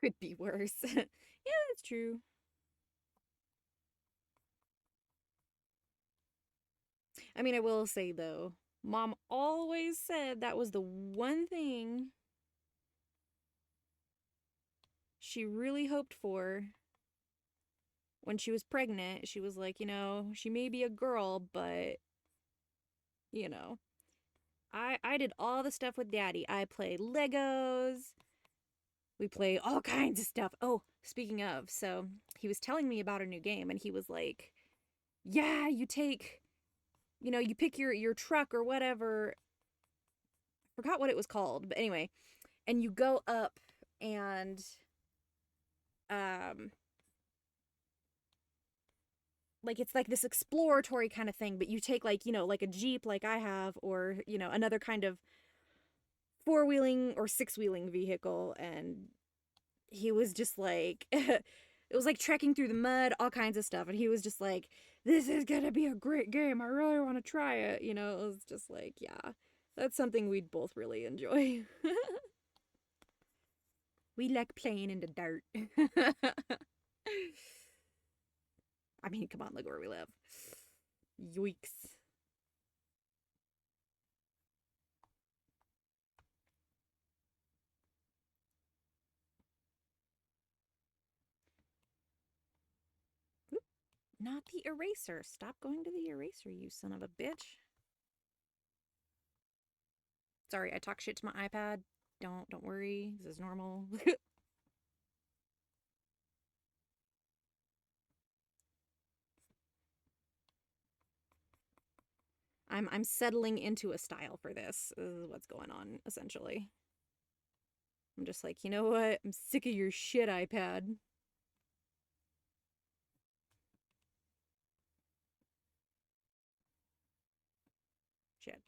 Could be worse. Yeah, that's true. I mean, I will say though, mom always said that was the one thing she really hoped for when she was pregnant. She was like, she may be a girl, but you know, I did all the stuff with daddy. I played Legos. We play all kinds of stuff. Oh, speaking of, so he was telling me about a new game and he was like, "Yeah, you take, you pick your truck or whatever. forgot what it was called, but anyway, and you go up and um like it's like this exploratory kind of thing, but you take like, like a Jeep like I have, or, another kind of four-wheeling or six-wheeling vehicle, and he was just like it was like trekking through the mud, all kinds of stuff, and he was just like, this is gonna be a great game, I really want to try it. It was just like, yeah, that's something we'd both really enjoy. We like playing in the dirt. I mean, come on, look where we live. Yoicks. Oop, not the eraser. Stop going to the eraser, you son of a bitch. Sorry, I talk shit to my iPad. Don't worry. This is normal. I'm settling into a style for this. This is what's going on, essentially. I'm just like, you know what? I'm sick of your shit, iPad. Shit.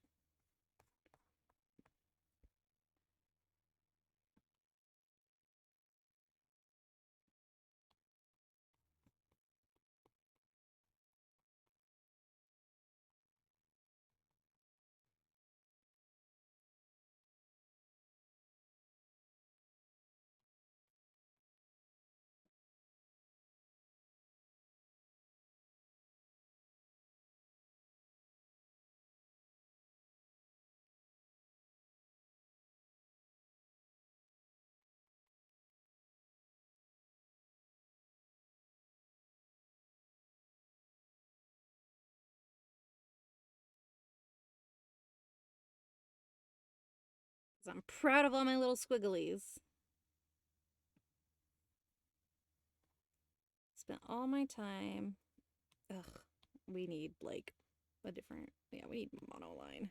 I'm proud of all my little squigglies. Spent all my time. Ugh, we need like a different, yeah, we need monoline.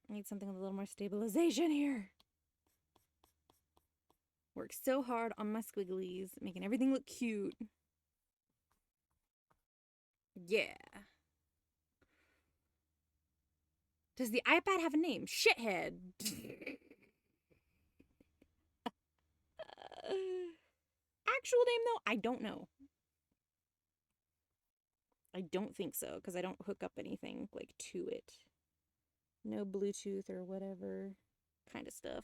I need something with a little more stabilization here. Work so hard on my squigglies, making everything look cute. Yeah. Does the iPad have a name? Shithead. Actual name though? I don't know. I don't think so, because I don't hook up anything like to it. No Bluetooth or whatever kind of stuff.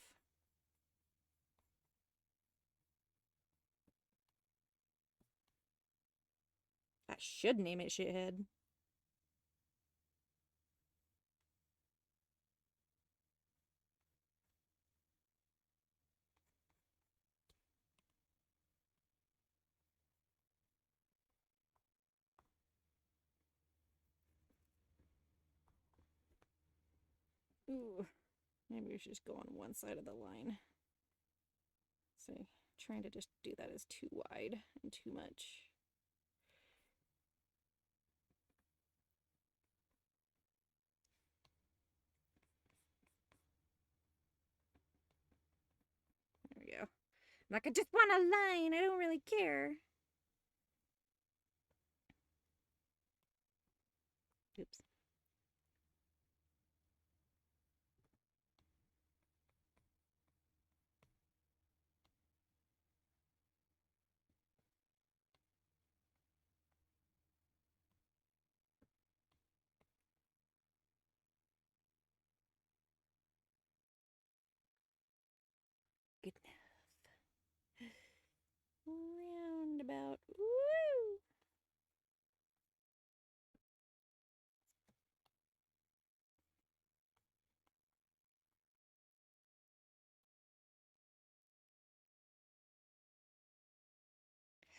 I should name it Shithead. Ooh, maybe we should just go on one side of the line. So trying to just do that is too wide and too much. There we go. I'm like, I just want a line. I don't really care. Oops. Good enough. Roundabout. Woo!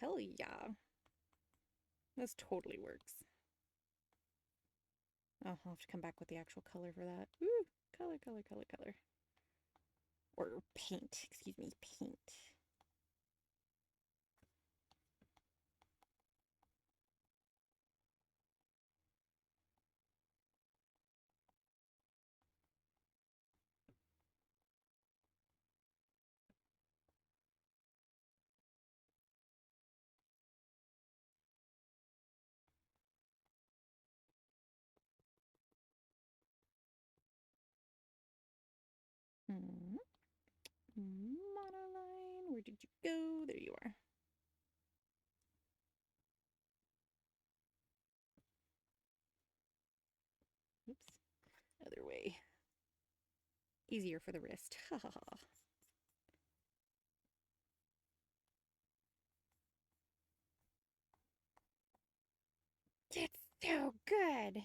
Hell yeah. This totally works. Oh, I'll have to come back with the actual color for that. Ooh, color, color, color, color. Or paint, excuse me, paint. Monoline, where did you go? There you are. Oops. Other way. Easier for the wrist. Ha ha ha. It's so good.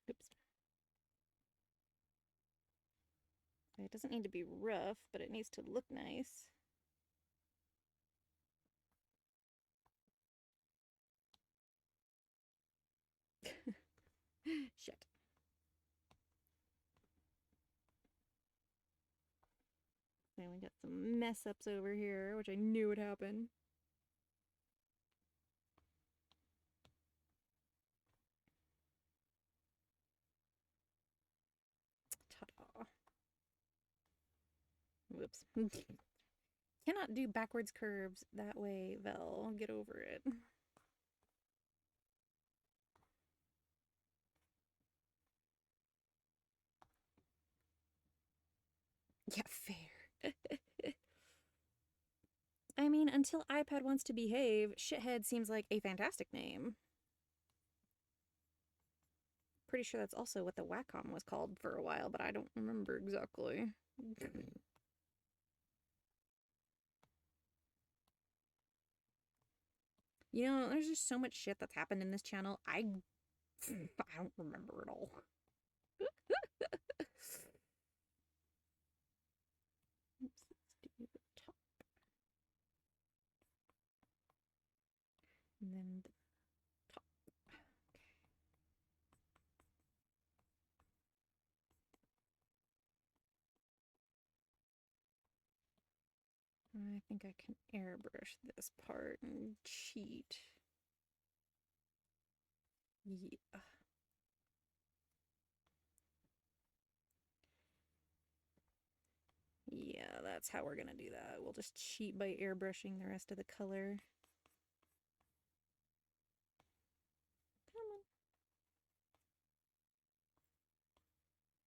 Oops. It doesn't need to be rough, but it needs to look nice. Shit. And we got some mess ups over here, which I knew would happen. Ta-da. Whoops. Cannot do backwards curves that way, Vel. Get over it. Yeah, fair. I mean, until iPad wants to behave, shithead seems like a fantastic name. Pretty sure that's also what the Wacom was called for a while, but I don't remember exactly. You know, there's just so much shit that's happened in this channel. I don't remember it all. Oops, let's do the top. And then the top. Okay. I think I can airbrush this part and cheat. Yeah. Yeah, that's how we're gonna do that. We'll just cheat by airbrushing the rest of the color. Come on.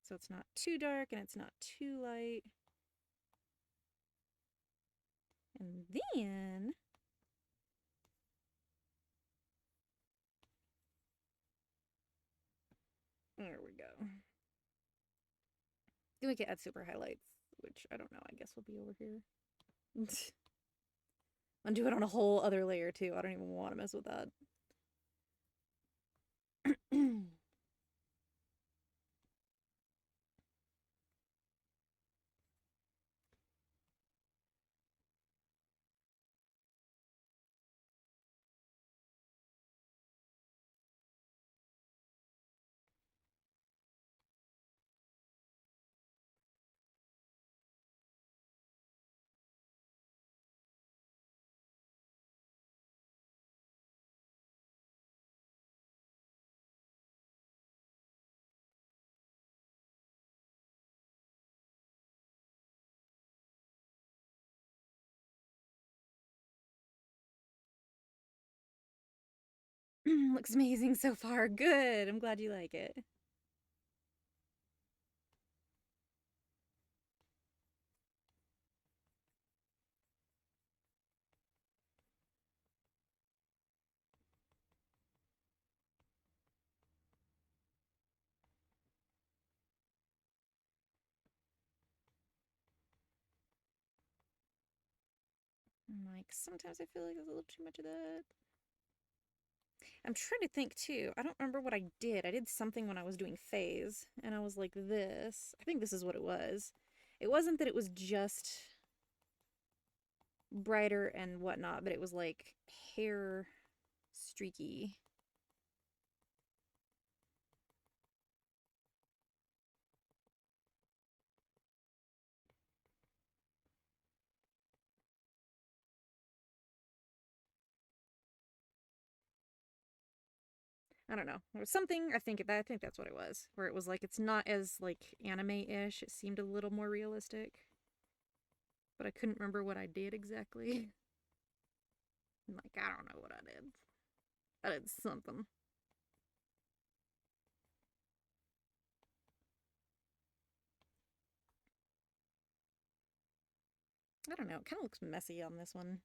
So it's not too dark and it's not too light. And then there we go. Then we can add super highlights, which I don't know, I guess will be over here. And do it on a whole other layer too. I don't even want to mess with that. Looks amazing so far. Good. I'm glad you like it. I'm like, sometimes I feel like there's a little too much of that. I'm trying to think too. I don't remember what I did. I did something when I was doing phase, and I was like this. I think this is what it was. It wasn't that it was just brighter and whatnot, but it was like hair streaky. I don't know. There was something, I think that's what it was, where it was like it's not as like anime-ish. It seemed a little more realistic. But I couldn't remember what I did exactly. Like, I don't know what I did. I did something. I don't know. It kind of looks messy on this one.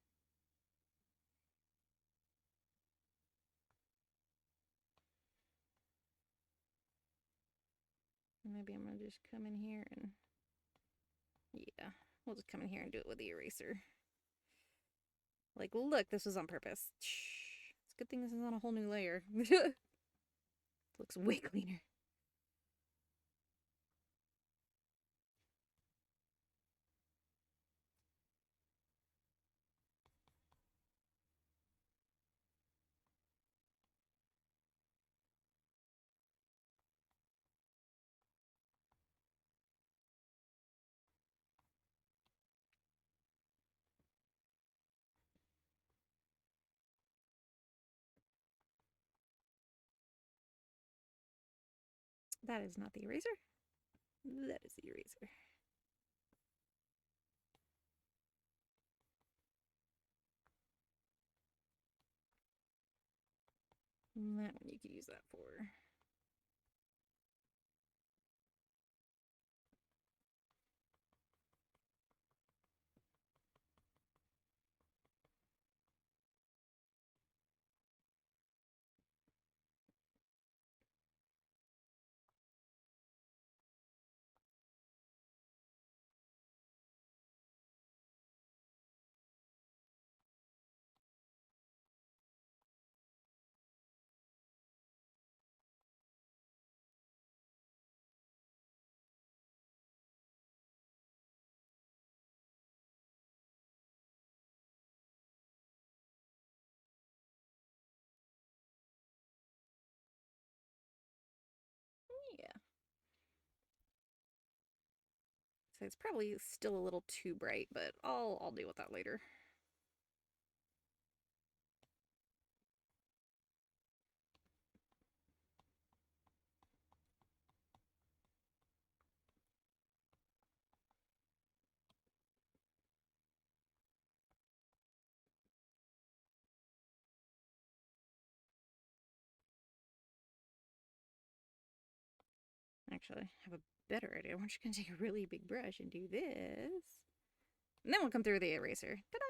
Maybe I'm gonna just come in here and... Yeah, we'll just come in here and do it with the eraser. Like, look, this was on purpose. It's a good thing this is on a whole new layer. Looks way cleaner. That is not the eraser. That is the eraser. And that one you could use that for. Yeah. So it's probably still a little too bright, but I'll deal with that later. Actually, I have a better idea. We're just gonna take a really big brush and do this. And then we'll come through with the eraser. Ta-da!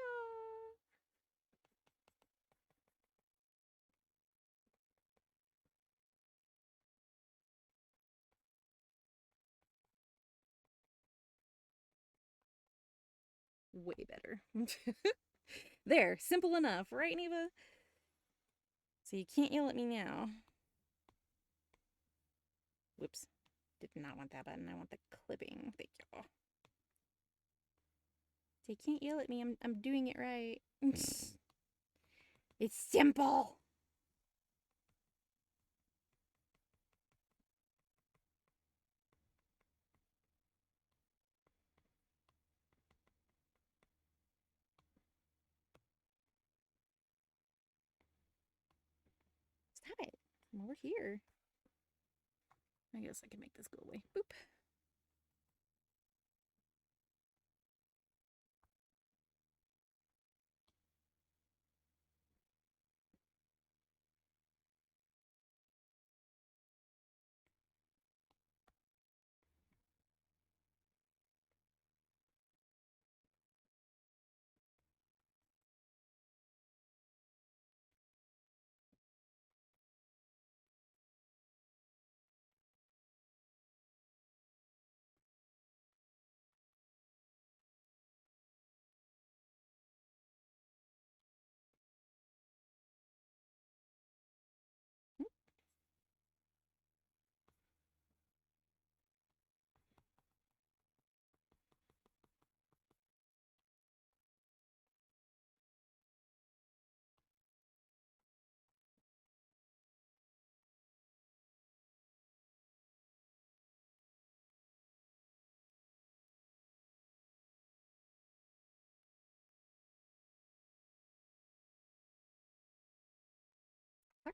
Way better. There, simple enough, right, Neva? So you can't yell at me now. Whoops. Did not want that button. I want the clipping. Thank you. So you can't yell at me. I'm doing it right. It's simple. Stop it. I'm over here. I guess I can make this go away. Boop.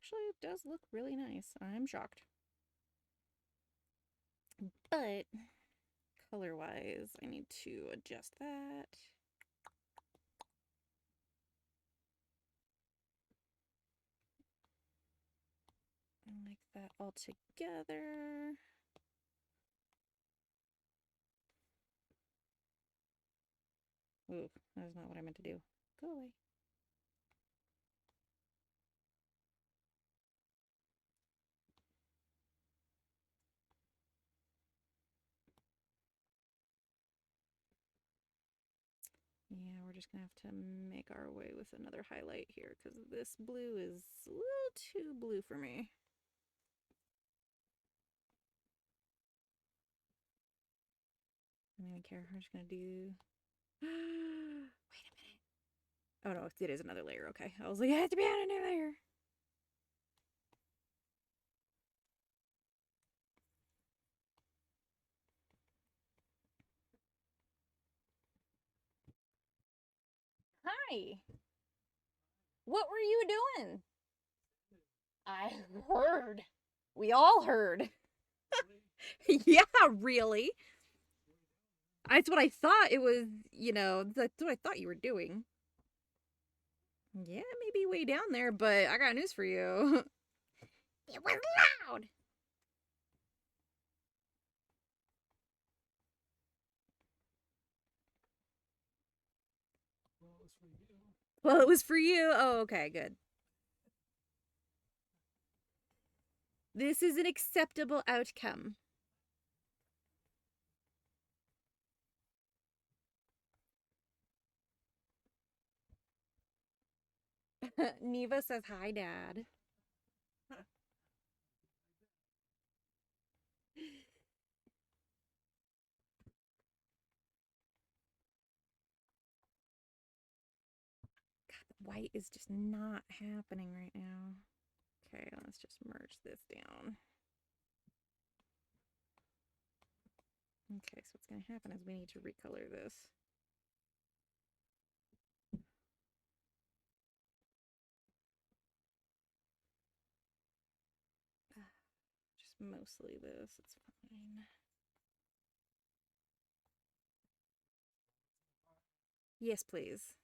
actually does look really nice. I'm shocked. But color-wise, I need to adjust that. Like that all together. Ooh, that is not what I meant to do. Go away. Yeah, we're just gonna have to make our way with another highlight here because this blue is a little too blue for me. I don't even care. We're just gonna do. Wait a minute. Oh no, it is another layer. Okay, I was like, it has to be on another layer. Hi. What were you doing? I heard. We all heard. Yeah, really. That's what I thought it was, that's what I thought you were doing. Yeah, maybe way down there, but I got news for you. It was loud. Well, it was for you. Oh, okay, good. This is an acceptable outcome. Neva says hi, Dad. God, the white is just not happening right now. Okay, let's just merge this down. Okay, so what's going to happen is we need to recolor this. Just mostly this, it's fine. Yes, please.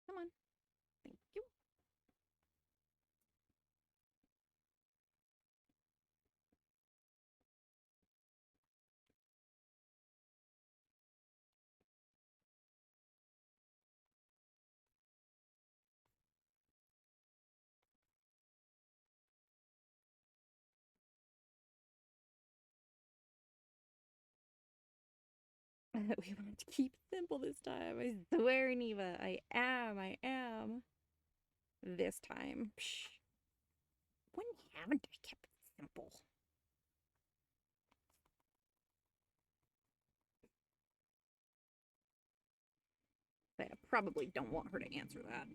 Come on. Thank you. We want to keep simple this time. I swear, Neva. I am. This time. Psh. When haven't I kept it simple? But I probably don't want her to answer that.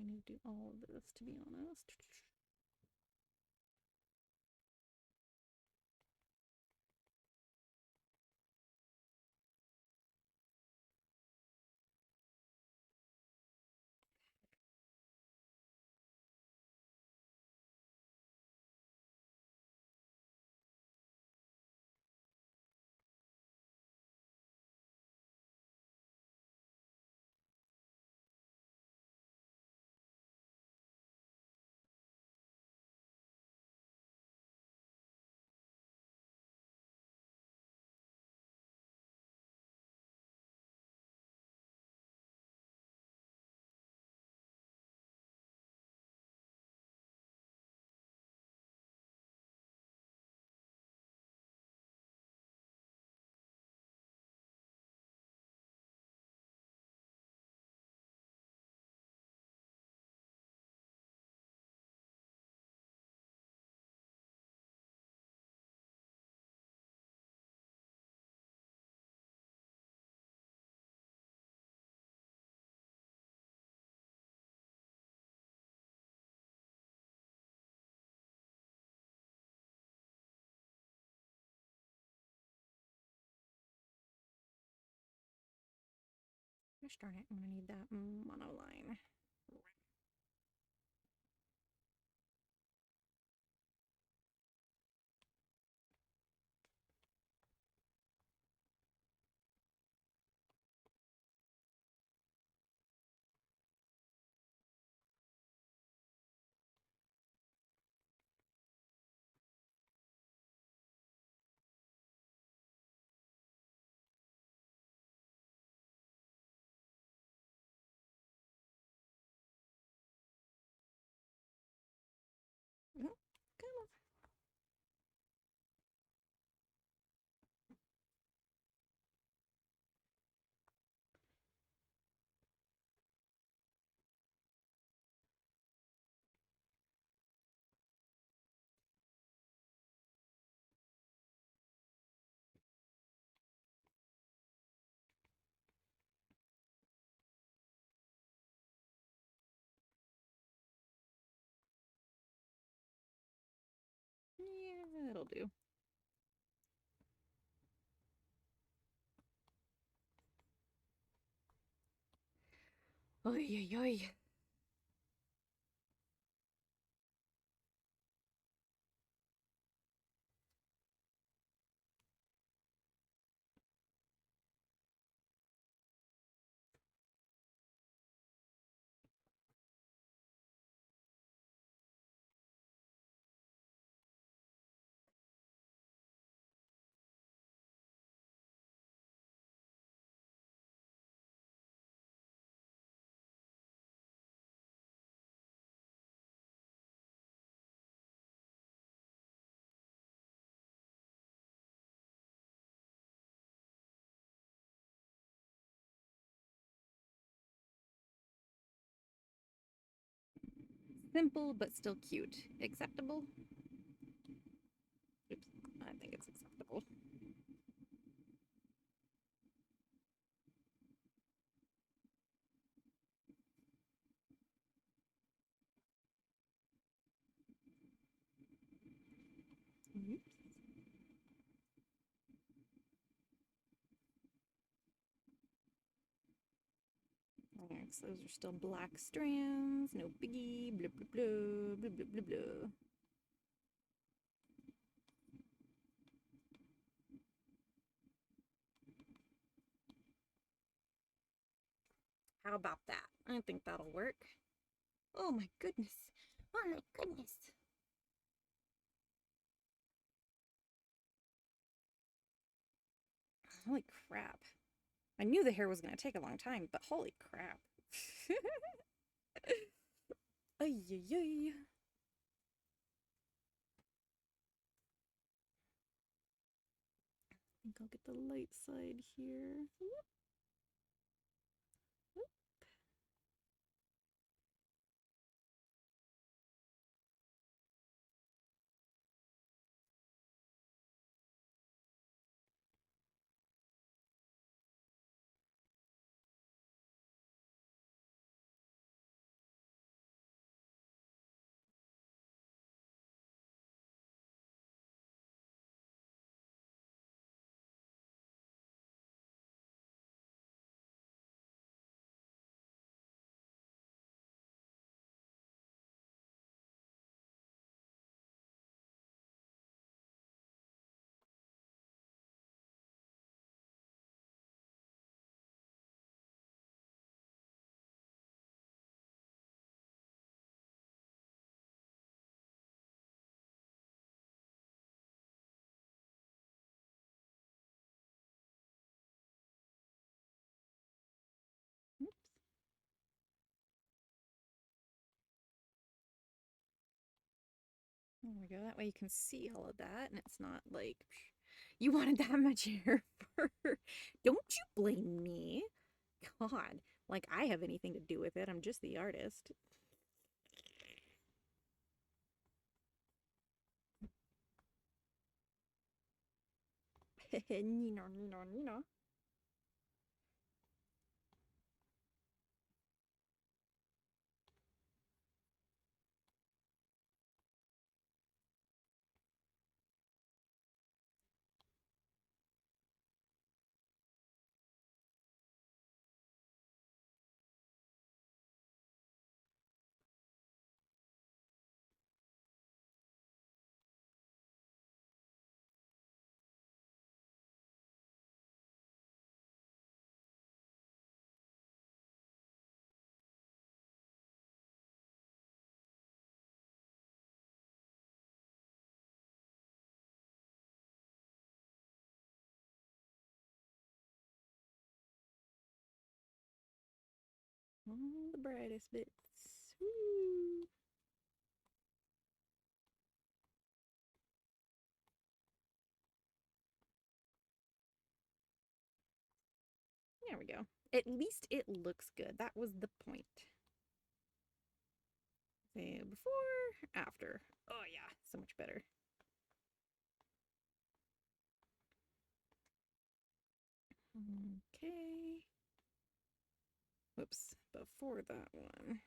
probably need to do all of this, to be honest. Gosh darn it, I'm gonna need that monoline. Oh, come on. Yeah, it'll do. Oy, oy, oy. Simple, but still cute. Acceptable? Oops, I think it's acceptable. Oops. Alright, so those are still black strands. No biggie. Blah, blah, blah. Blah, blah, blah, blah. How about that? I think that'll work. Oh my goodness. Oh my goodness. Holy crap. I knew the hair was going to take a long time, but holy crap. Ay, ay, ay. I think I'll get the light side here. Whoop. Whoop. There we go. That way you can see all of that, and it's not like you wanted that much hair for her. Don't you blame me. God, like I have anything to do with it. I'm just the artist. Nino, Nino, Nino. All the brightest bits. Woo. There we go. At least it looks good. That was the point. Say before, after. Oh yeah, so much better. Okay. Whoops, before that one.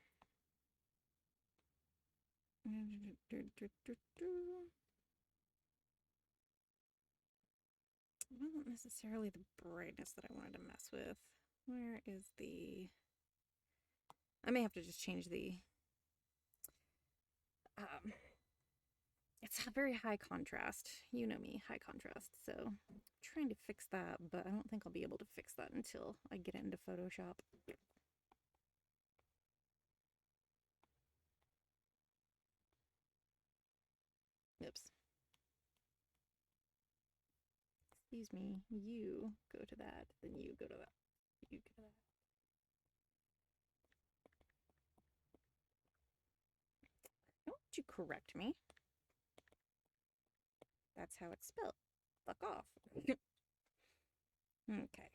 Not necessarily the brightness that I wanted to mess with. Where is the... I may have to just change the... it's a very high contrast. You know me, high contrast. So I'm trying to fix that, but I don't think I'll be able to fix that until I get into Photoshop. Oops. Excuse me. You go to that, then you go to that. You go to that. Don't you correct me. That's how it's spelled. Fuck off. Okay.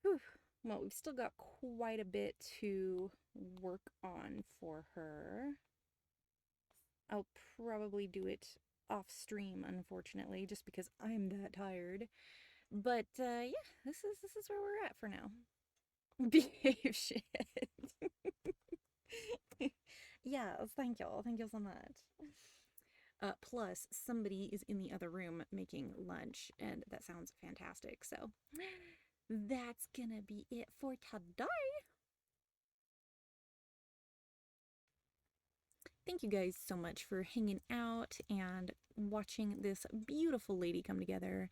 Whew. Well, we've still got quite a bit to work on for her. I'll probably do it off stream, unfortunately, just because I'm that tired. But yeah, this is where we're at for now. Behave shit. Yeah, thank y'all. Thank y'all so much. Plus, somebody is in the other room making lunch, and that sounds fantastic. So that's gonna be it for today. Thank you guys so much for hanging out and watching this beautiful lady come together.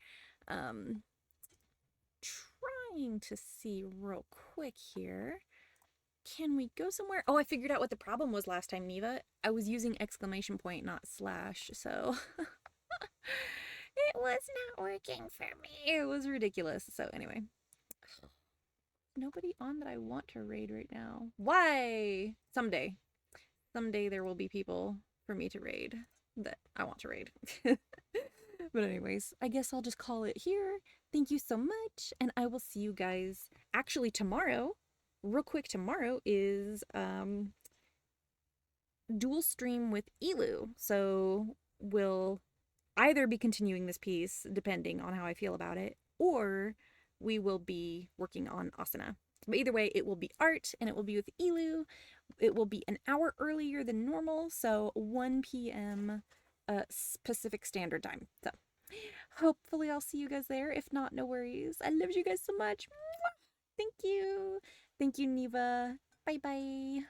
Trying to see real quick here. Can we go somewhere? Oh, I figured out what the problem was last time, Neva. I was using exclamation point, not slash, so it was not working for me. It was ridiculous. So anyway, nobody on that I want to raid right now. Why? Someday. Someday there will be people for me to raid that I want to raid. But anyways, I guess I'll just call it here. Thank you so much, and I will see you guys actually tomorrow. Real quick, tomorrow is dual stream with Elu. So we'll either be continuing this piece, depending on how I feel about it, or we will be working on Asana. But either way, it will be art, and it will be with Elu. It will be an hour earlier than normal, so 1 p.m. Pacific Standard Time. So hopefully I'll see you guys there. If not, no worries. I love you guys so much. Thank you. Thank you, Neva. Bye-bye.